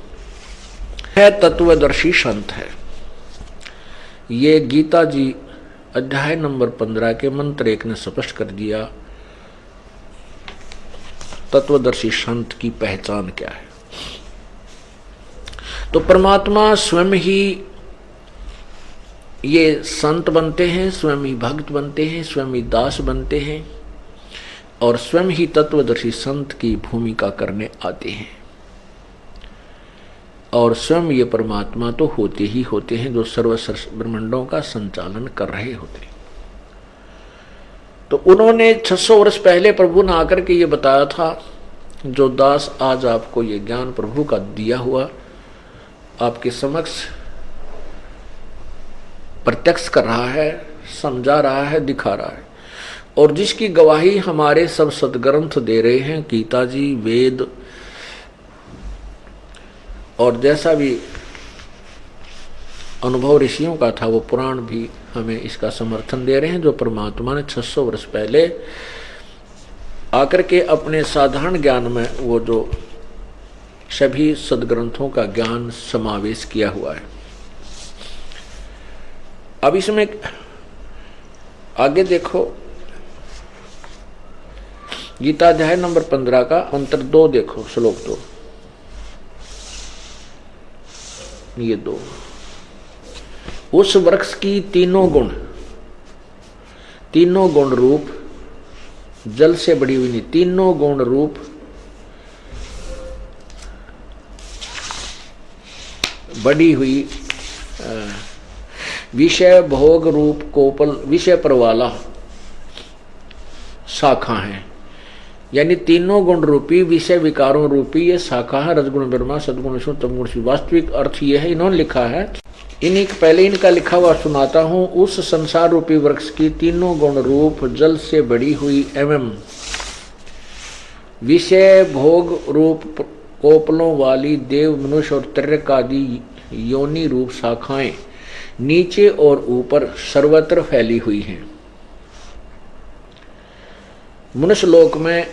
तत्वदर्शी संत है। ये गीता जी अध्याय नंबर 15 के मंत्र 1 ने स्पष्ट कर दिया तत्वदर्शी संत की पहचान क्या है। तो परमात्मा स्वयं ही ये संत बनते हैं, स्वयं ही भक्त बनते हैं, स्वयं ही दास बनते हैं, और स्वयं ही तत्वदर्शी संत की भूमिका करने आते हैं। और स्वयं ये परमात्मा तो होते ही होते हैं जो सर्व ब्रह्मांडों का संचालन कर रहे होते हैं। तो उन्होंने 600 वर्ष पहले प्रभु ने आकर के ये बताया था, जो दास आज आपको ये ज्ञान प्रभु का दिया हुआ आपके समक्ष प्रत्यक्ष कर रहा है, समझा रहा है, दिखा रहा है, और जिसकी गवाही हमारे सब सदग्रंथ दे रहे हैं, गीता जी, वेद, और जैसा भी अनुभव ऋषियों का था वो पुराण भी हमें इसका समर्थन दे रहे हैं, जो परमात्मा ने 600 वर्ष पहले आकर के अपने साधारण ज्ञान में वो जो सभी सदग्रंथों का ज्ञान समावेश किया हुआ है। अब इसमें आगे देखो, गीता अध्याय नंबर 15 का मंत्र 2 देखो, श्लोक 2, ये 2, उस वृक्ष की तीनों गुण रूप जल से बड़ी हुई नहीं, तीनों गुण रूप बड़ी हुई विषय भोग रूप कोपल विषय पर वाला शाखा है। यानी तीनों गुण रूपी विषय विकारों रूपी ये शाखा है, रजगुण ब्रह्मा, सदगुण विष्णु, तमगुण शिव। वास्तविक अर्थ ये है, इन्होंने लिखा है, पहले इनका लिखा हुआ सुनाता हूं। उस संसार रूपी वृक्ष की तीनों गुण रूप जल से बड़ी हुई एवं विषय भोग रूप कोपलों वाली देव, मनुष्य और त्रिक आदि योनि रूप शाखाएं नीचे और ऊपर सर्वत्र फैली हुई हैं। मनुष्य लोक में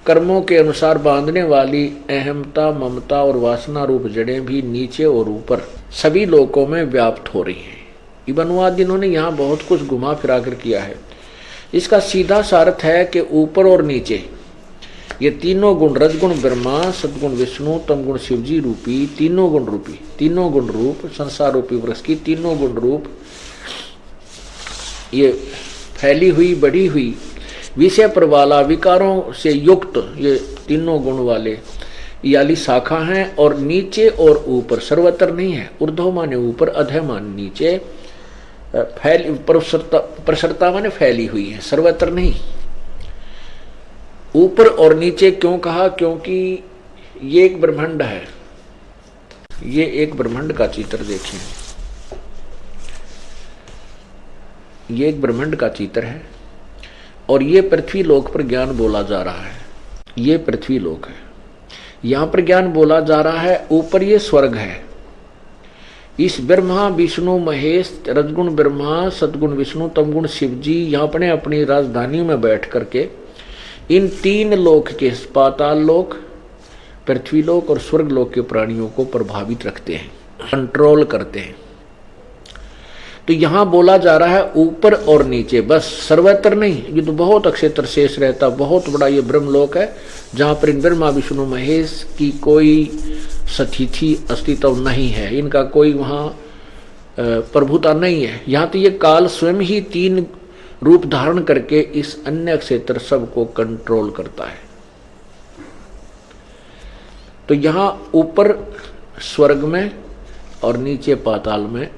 कर्मों के अनुसार बांधने वाली अहमता, ममता और वासना रूप जड़ें भी नीचे और ऊपर सभी लोकों में व्याप्त हो रही हैं। इब्न अनुवाद इन्होंने यहाँ बहुत कुछ घुमा फिरा कर किया है। इसका सीधा सार्थ है कि ऊपर और नीचे ये तीनों गुण, रजगुण ब्रह्मा, सदगुण विष्णु, तमगुण शिवजी रूपी तीनों गुण रूप संसार रूपी वृक्ष की तीनों गुण रूप ये फैली हुई, बढ़ी हुई, विषय पर वाला, विकारों से युक्त ये तीनों गुण वाले याली शाखा हैं, और नीचे और ऊपर सर्वत्र नहीं है। ऊर्ध्व माने ऊपर, अधः माने नीचे, प्रसरता माने फैली हुई है, सर्वत्र नहीं। ऊपर और नीचे क्यों कहा? क्योंकि ये एक ब्रह्मांड है। ये एक ब्रह्मांड का चित्र देखें, ये एक ब्रह्मांड का चित्र है, और ये पृथ्वी लोक पर ज्ञान बोला जा रहा है। ये पृथ्वी लोक है, यहां पर ज्ञान बोला जा रहा है। ऊपर ये स्वर्ग है। इस ब्रह्मा विष्णु महेश, रजगुण ब्रह्मा, सदगुण विष्णु, तमगुण शिवजी यहाँ अपने अपनी राजधानी में बैठ करके इन तीन लोक के, पाताल लोक, पृथ्वी लोक और स्वर्ग लोक के प्राणियों को प्रभावित रखते हैं, कंट्रोल करते हैं। तो यहां बोला जा रहा है ऊपर और नीचे, बस सर्वत्र नहीं। ये तो बहुत अक्षेत्र शेष रहता, बहुत बड़ा ये ब्रह्मलोक है, जहां पर इन ब्रह्मा विष्णु महेश की कोई स्थिति अस्तित्व नहीं है, इनका कोई वहां प्रभुता नहीं है। यहां तो ये काल स्वयं ही तीन रूप धारण करके इस अन्य क्षेत्र सबको कंट्रोल करता है। तो यहां ऊपर स्वर्ग में और नीचे पाताल में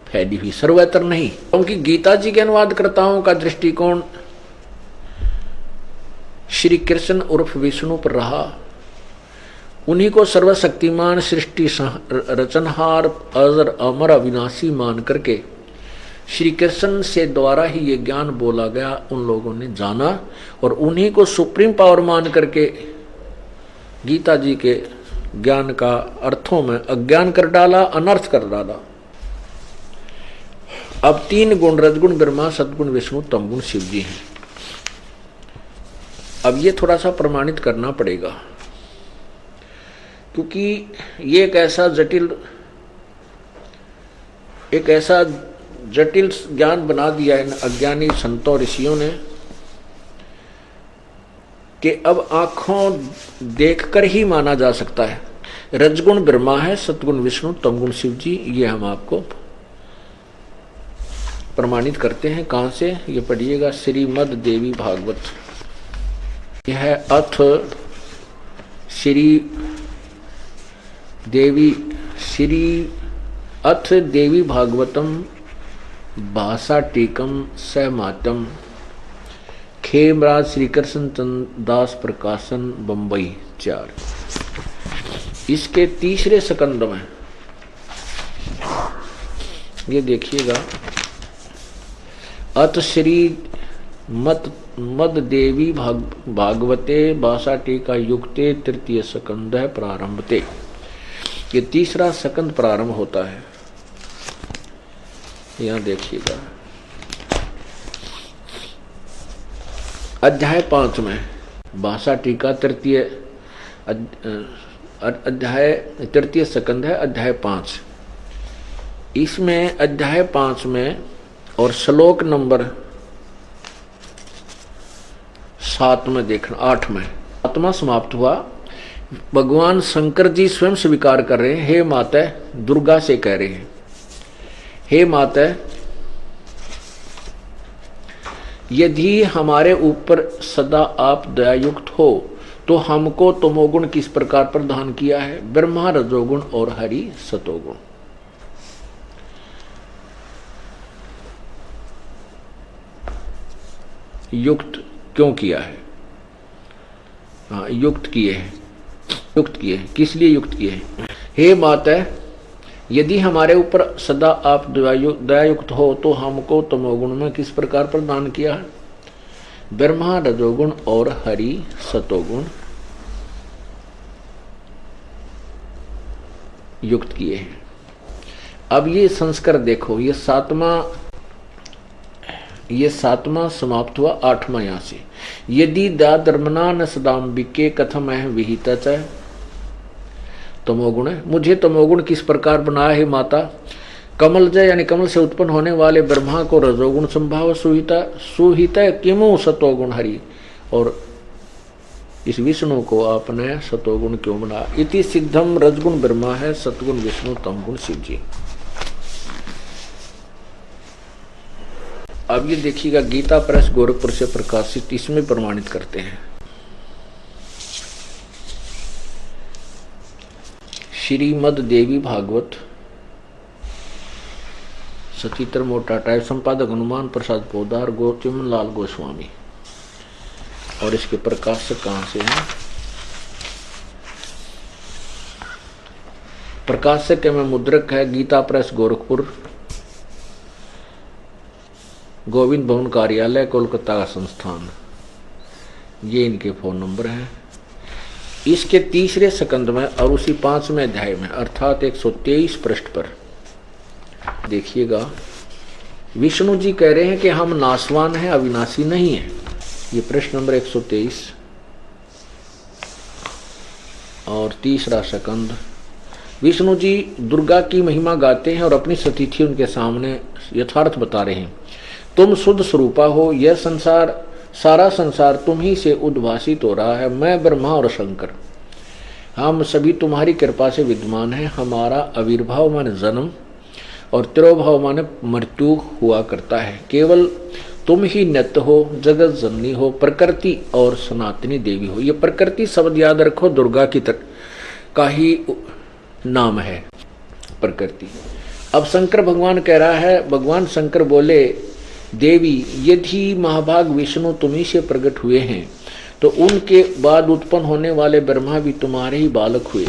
फैली हुई, सर्वत्र नहीं। क्योंकि गीता जी के अनुवादकर्ताओं का दृष्टिकोण श्री कृष्ण उर्फ विष्णु पर रहा। उन्हीं को सर्वशक्तिमान, सृष्टि रचनहार, अजर अमर अविनाशी मान करके श्री कृष्ण से द्वारा ही ये ज्ञान बोला गया, उन लोगों ने जाना, और उन्हीं को सुप्रीम पावर मान करके गीता जी के ज्ञान का अर्थों में अज्ञान कर डाला, अनर्थ कर डाला। अब तीन गुण, रजगुण ब्रह्मा, सदगुण विष्णु, तमगुण शिवजी हैं। अब ये थोड़ा सा प्रमाणित करना पड़ेगा, क्योंकि ये एक ऐसा जटिल ज्ञान बना दिया इन अज्ञानी संतों ऋषियों ने कि अब आंखों देखकर ही माना जा सकता है। रजगुण ब्रह्मा है, सतगुण विष्णु, तमगुण शिवजी, ये हम आपको प्रमाणित करते हैं। कहां से? ये पढ़िएगा, श्रीमद् देवी भागवत। यह है अथ श्री देवी श्री अथ देवी भागवतम भाषा टीकम सहमातम खेमराज श्री कृष्ण चंद्र दास प्रकाशन बम्बई 4। इसके तीसरे स्कंद में ये देखिएगा, अथ श्री मद देवी भागवते भाषा टीका युक्ते तृतीय स्कंद है प्रारंभते। ये तीसरा स्कंद प्रारंभ होता है। यहां देखिएगा अध्याय 5 में भाषा टीका तृतीय अध्याय तृतीय स्कंद है अध्याय 5। इसमें अध्याय 5 में और श्लोक नंबर 7 में देखना, 8 में 7वां समाप्त हुआ। भगवान शंकर जी स्वयं स्वीकार कर रहे हैं, हे माता दुर्गा से कह रहे हैं, हे माता यदि हमारे ऊपर सदा आप दयायुक्त हो तो हमको तमोगुण किस प्रकार प्रदान किया है, ब्रह्मा रजोगुण और हरि सतोगुण। युक्त क्यों किया है? हाँ, युक्त किए हैं। युक्त किए, किस लिए युक्त किए हैं? हे माता यदि हमारे ऊपर सदा आप दयायुक्त हो तो हमको तमोगुण में किस प्रकार प्रदान किया है, ब्रह्मा रजोगुण और हरि सतोगुण युक्त किए हैं। अब ये संस्कार देखो, ये सातवां समाप्त हुआ। 8वां यहां से, यदि दाधर्मना न सदाम्बिके कथम है विहित तमोगुण है। मुझे तमोगुण किस प्रकार बनाया है माता, कमलजय यानी कमल से उत्पन्न होने वाले ब्रह्मा को रजोगुण संभाव सुहिता किमु सतोगुण हरि, और इस विष्णु को आपने सतोगुण क्यों बनाया। इति सिद्धम रजगुण ब्रह्मा है, सतगुण विष्णु, तमगुण शिव जी। अब ये देखिएगा गीता प्रेस गोरखपुर से प्रकाशित, इसमें प्रमाणित करते हैं। श्रीमद देवी भागवत, सचित्र मोटा टाइप, संपादक हनुमान प्रसाद पोदार, चिमन लाल गोस्वामी। और इसके प्रकाशक कहां से हैं? प्रकाशक में मुद्रक है गीता प्रेस गोरखपुर, गोविंद भवन कार्यालय, कोलकाता का संस्थान। ये इनके फोन नंबर हैं। इसके तीसरे स्कंद में और उसी 5वें अध्याय में अर्थात 123 पृष्ठ पर देखिएगा, विष्णु जी कह रहे हैं कि हम नाशवान हैं, अविनाशी नहीं है। ये प्रश्न नंबर 123 और तीसरा स्कंद। विष्णु जी दुर्गा की महिमा गाते हैं और अपनी सतीथि उनके सामने यथार्थ बता रहे हैं। तुम शुद्ध स्वरूपा हो, यह संसार, सारा संसार तुम ही से उद्भासित हो रहा है। मैं ब्रह्मा और शंकर, हम सभी तुम्हारी कृपा से विद्यमान हैं। हमारा आविर्भाव माने जन्म और तिरोभाव माने मृत्यु हुआ करता है। केवल तुम ही नित्य हो, जगत जननी हो, प्रकृति और सनातनी देवी हो। ये प्रकृति शब्द याद रखो, दुर्गा की का ही नाम है प्रकृति। अब शंकर भगवान कह रहा है, भगवान शंकर बोले, देवी यदि महाभाग विष्णु तुम्ही से प्रकट हुए हैं तो उनके बाद उत्पन्न होने वाले ब्रह्मा भी तुम्हारे ही बालक हुए।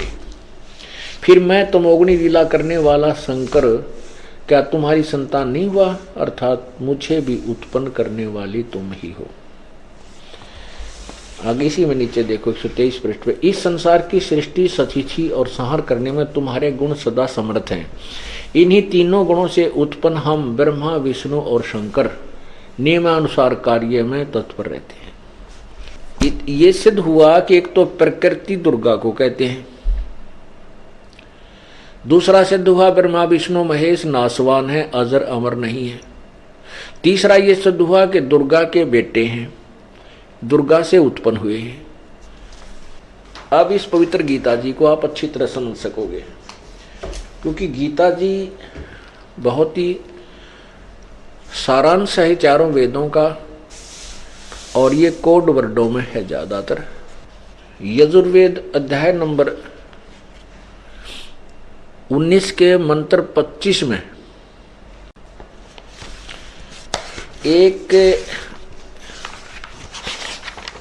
फिर मैं तमोगुणी लीला करने वाला शंकर क्या तुम्हारी संतान नहीं हुआ, अर्थात मुझे भी उत्पन्न करने वाली तुम ही हो। आगे इसी में नीचे देखो 123 पृष्ठ पे, इस संसार की सृष्टि, सतिथि और संहार करने में तुम्हारे गुण सदा समर्थ हैं। इन्हीं तीनों गुणों से उत्पन्न हम ब्रह्मा, विष्णु और शंकर नियमानुसार कार्य में तत्पर रहते हैं। ये सिद्ध हुआ कि एक तो प्रकृति दुर्गा को कहते हैं, दूसरा सिद्ध हुआ ब्रह्मा विष्णु महेश नासवान है, अजर अमर नहीं है। तीसरा ये सिद्ध हुआ कि दुर्गा के बेटे हैं, दुर्गा से उत्पन्न हुए हैं। अब इस पवित्र गीता जी को आप अच्छी तरह समझ सकोगे, क्योंकि गीता जी बहुत ही सारांश है चारों वेदों का, और ये कोड वर्डों में है ज्यादातर। यजुर्वेद अध्याय नंबर 19 के मंत्र 25 में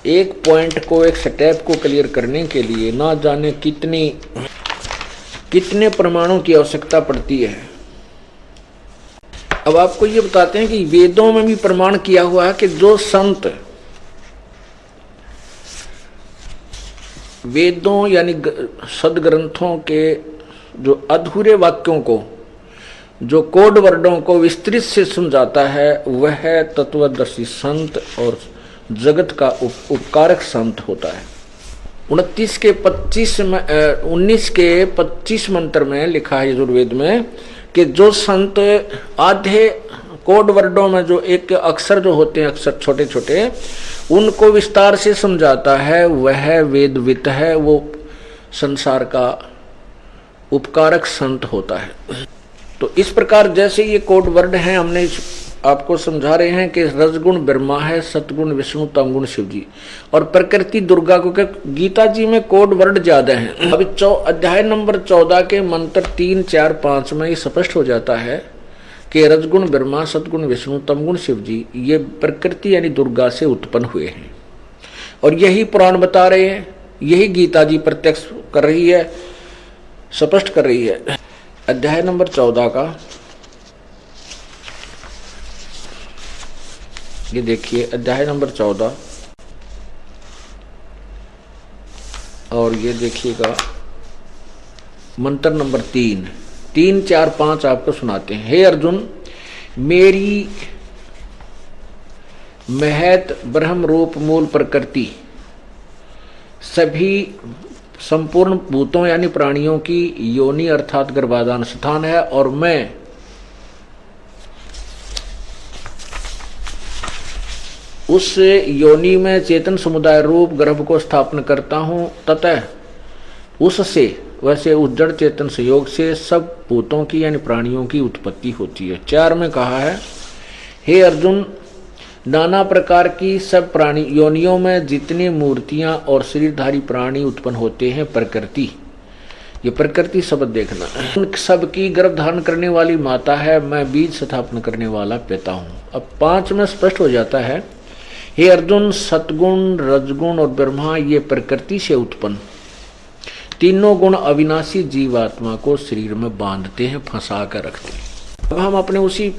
एक पॉइंट को, एक स्टेप को क्लियर करने के लिए ना जाने कितने प्रमाणों की आवश्यकता पड़ती है। अब आपको ये बताते हैं कि वेदों में भी प्रमाण किया हुआ है कि जो संत वेदों यानी सदग्रंथों के जो अधूरे वाक्यों को, जो कोड वर्डों को विस्तृत से समझाता है, वह तत्वदर्शी संत और जगत का उपकारक संत होता है। 19 के 25 मंत्र में लिखा है यजुर्वेद में कि जो संत आधे कोड वर्डों में जो एक अक्षर जो होते हैं, अक्षर छोटे छोटे, उनको विस्तार से समझाता है, वह वेदवित है, वो संसार का उपकारक संत होता है। तो इस प्रकार जैसे ये कोड वर्ड हैं, हमने आपको समझा रहे हैं कि रजगुण ब्रह्मा है, सतगुण विष्णु, तमगुण शिव जी और प्रकृति दुर्गा को। गीता जी में कोड वर्ड ज्यादा हैं। अभी अध्याय नंबर 14 के मंत्र 3, 4, 5 में ये स्पष्ट हो जाता है कि रजगुण ब्रह्मा, सतगुण विष्णु, तमगुण शिव जी ये प्रकृति यानी दुर्गा से उत्पन्न हुए हैं। और यही पुराण बता रहे हैं, यही गीता जी प्रत्यक्ष कर रही है, स्पष्ट कर रही है। अध्याय नंबर 14 का ये देखिए, अध्याय नंबर 14 और ये देखिएगा मंत्र नंबर 3, 4, 5 आपको सुनाते हैं। हे अर्जुन, मेरी महत ब्रह्म रूप मूल प्रकृति सभी संपूर्ण भूतों यानी प्राणियों की योनि अर्थात गर्भाधान स्थान है, और मैं उस योनि में चेतन समुदाय रूप गर्भ को स्थापन करता हूं, ततः उससे वैसे उस जड़ चेतन संयोग से सब भूतों की यानी प्राणियों की उत्पत्ति होती है। 4 में कहा है, हे अर्जुन, नाना प्रकार की सब प्राणी योनियों में जितनी मूर्तियां और शरीरधारी प्राणी उत्पन्न होते हैं, प्रकृति, ये प्रकृति शब्द देखना, उन सब की गर्भ धारण करने वाली माता है, मैं बीज स्थापन करने वाला पिता हूं। अब 5 में स्पष्ट हो जाता है, हे अर्जुन, सतगुण, रजगुण और ब्रह्मा ये प्रकृति से उत्पन्न तीनों गुण अविनाशी जीवात्मा को शरीर में बांधते हैं, फंसा कर रखते हैं। अब हम अपने उसी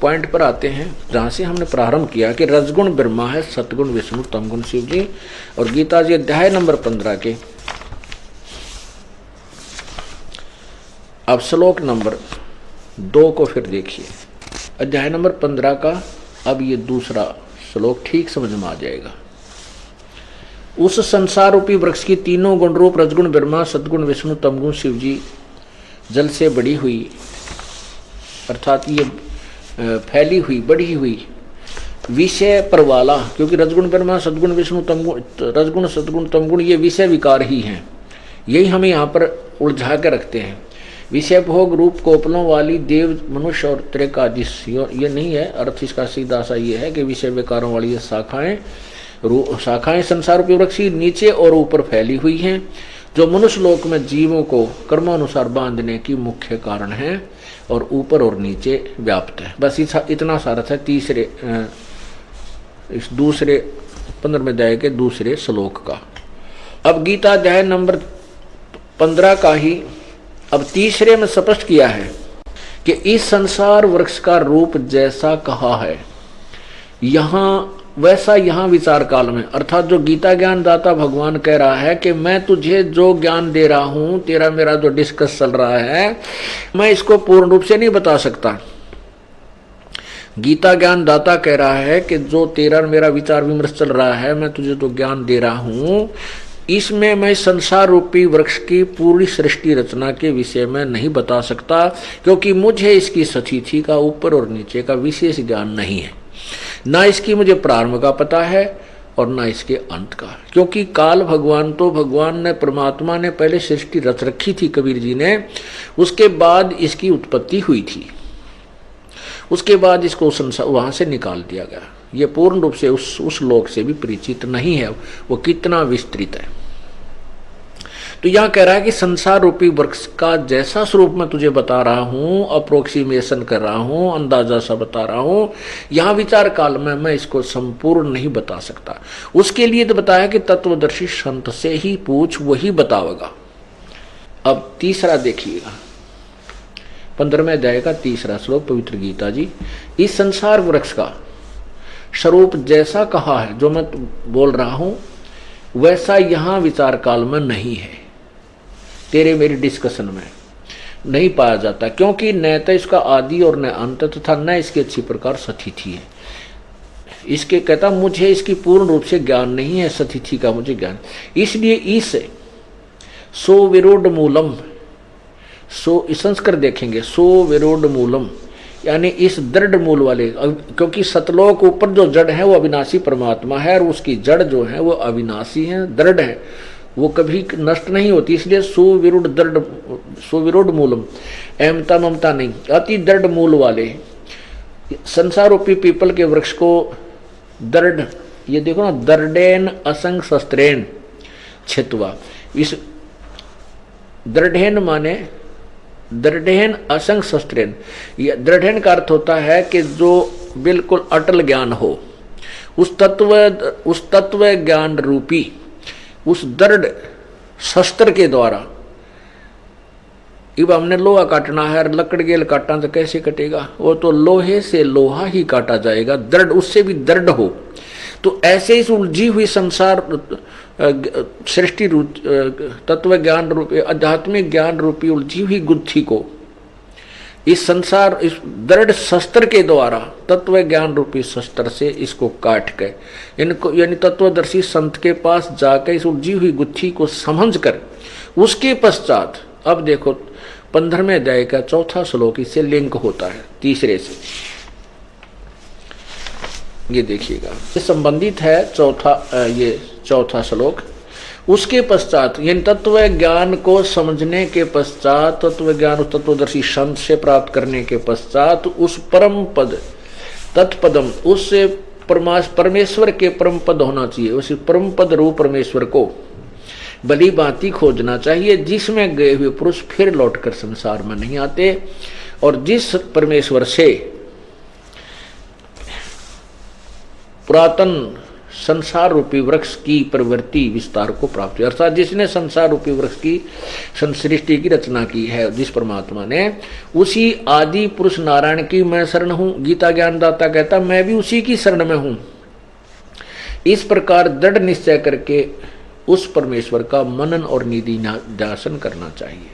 पॉइंट पर आते हैं जहां से हमने प्रारंभ किया कि रजगुण ब्रह्मा है, सतगुण विष्णु, तमगुण शिव जी। और गीता जी अध्याय नंबर 15 के अब श्लोक नंबर 2 को फिर देखिए। अध्याय नंबर 15 का अब ये दूसरा श्लोक ठीक समझ में आ जाएगा। उस संसार रूपी वृक्ष की तीनों गुण रूप रजगुण ब्रह्मा, सतगुण विष्णु, तमगुण शिव जी जल से बड़ी हुई, अर्थात ये फैली हुई, बढ़ी हुई विषय पर वाला, क्योंकि रजगुण ब्रह्मा, सदगुण विष्णु, तमगुण, रजगुण सदगुण तमगुण ये विषय विकार ही हैं। यही हमें यहाँ पर उलझा कर रखते हैं। विषय भोग रूप कोपलों वाली देव, मनुष्य और त्रिकादिश, ये नहीं है अर्थ। इसका सीधा सा ये है कि विषय विकारों वाली ये शाखाएं संसार रूपी वृक्ष नीचे और ऊपर फैली हुई हैं, जो मनुष्य लोक में जीवों को कर्मानुसार बांधने की मुख्य कारण है और ऊपर और नीचे व्याप्त है। बस इतना सारा था इस दूसरे 15वें अध्याय के दूसरे श्लोक का। अब गीता अध्याय नंबर 15 का ही अब तीसरे में स्पष्ट किया है कि इस संसार वृक्ष का रूप जैसा कहा है यहाँ वैसा यहाँ विचार काल में, अर्थात जो गीता ज्ञान दाता भगवान कह रहा है कि मैं तुझे जो ज्ञान दे रहा हूं, तेरा मेरा जो डिस्कस चल रहा है, मैं इसको पूर्ण रूप से नहीं बता सकता। गीता ज्ञान दाता कह रहा है कि जो तेरा मेरा विचार विमर्श चल रहा है, मैं तुझे जो ज्ञान दे रहा हूं, इसमें मैं संसार रूपी वृक्ष की पूरी सृष्टि रचना के विषय में नहीं बता सकता, क्योंकि मुझे इसकी स्थिति का ऊपर और नीचे का विशेष ज्ञान नहीं है। ना इसकी मुझे प्रारंभ का पता है और ना इसके अंत का, क्योंकि काल भगवान ने परमात्मा ने पहले सृष्टि रच रखी थी, कबीर जी ने, उसके बाद इसकी उत्पत्ति हुई थी, उसके बाद इसको संसार वहां से निकाल दिया गया। ये पूर्ण रूप से उस लोक से भी परिचित नहीं है, वो कितना विस्तृत है। तो यहां कह रहा है कि संसार रूपी वृक्ष का जैसा स्वरूप मैं तुझे बता रहा हूं, अप्रोक्सीमेशन कर रहा हूं, अंदाजा सा बता रहा हूं, यहां विचार काल में मैं इसको संपूर्ण नहीं बता सकता। उसके लिए तो बताया कि तत्वदर्शी संत से ही पूछ, वही बतावेगा। अब तीसरा देखिएगा, 15वें अध्याय का तीसरा श्लोक पवित्र गीता जी। इस संसार वृक्ष का स्वरूप जैसा कहा है, जो मैं बोल रहा हूं वैसा यहां विचार काल में नहीं है, तेरे मेरी डिस्कशन में नहीं पाया जाता, क्योंकि न तो इसका आदि और न अंत तथा न इसकी अच्छी प्रकार सतिथि है। इसके कहता मुझे इसकी पूर्ण रूप से ज्ञान नहीं है, सतिथि का मुझे ज्ञान, इसलिए इस सो विरोध मूलम, सो संस्कृत देखेंगे, सो विरोध मूलम यानी इस दृढ़ मूल वाले, क्योंकि सतलोक ऊपर जो जड़ है वो अविनाशी परमात्मा है और उसकी जड़ जो है वो अविनाशी है, दृढ़ है, वो कभी नष्ट नहीं होती, इसलिए सुविरुद्ध दृढ़, सुविरुद्ध मूलम, अहमता ममता नहीं, अति दृढ़ मूल वाले संसार रूपी पीपल के वृक्ष को दृढ़, ये देखो ना, दृढ़ेन असंग शस्त्रेण छित्वा, इस दृढ़ेन माने दृढ़ेन असंग शस्त्रेण, दृढ़ेन का अर्थ होता है कि जो बिल्कुल अटल ज्ञान हो, उस तत्व ज्ञान रूपी उस दृढ़ शस्त्र के द्वारा। अब हमने लोहा काटना है, लकड़ गेल काटना तो कैसे कटेगा, वो तो लोहे से लोहा ही काटा जाएगा, दृढ़ उससे भी दृढ़ हो। तो ऐसे इस उलझी हुई संसार सृष्टि तत्व ज्ञान रूपी आध्यात्मिक ज्ञान रूपी उलझी हुई गुत्थी को इस संसार इस दृढ़ शस्त्र के द्वारा, तत्व ज्ञान रूपी शस्त्र से इसको काट के इनको, यानी तत्वदर्शी संत के पास जाकर इस उलझी हुई गुत्थी को समझकर उसके पश्चात, अब देखो 15वें अध्याय का चौथा श्लोक इससे लिंक होता है तीसरे से, ये देखिएगा, ये संबंधित है ये चौथा श्लोक। उसके पश्चात यानी तत्व ज्ञान को समझने के पश्चात, तत्व ज्ञान उस तत्वदर्शी संत से प्राप्त करने के पश्चात उस परम पद तत्पदम, उससे परमेश्वर के परम पद होना चाहिए, उस परम पद रूप परमेश्वर को भली भांति खोजना चाहिए, जिसमें गए हुए पुरुष फिर लौटकर संसार में नहीं आते, और जिस परमेश्वर से पुरातन संसार रूपी वृक्ष की प्रवृत्ति विस्तार को प्राप्त हुई, अर्थात जिसने संसार रूपी वृक्ष की सृष्टि की रचना की है, जिस परमात्मा ने, उसी आदि पुरुष नारायण की मैं शरण हूं। गीता ज्ञानदाता कहता मैं भी उसी की शरण में हूं। इस प्रकार दृढ़ निश्चय करके उस परमेश्वर का मनन और निधिध्यासन करना चाहिए।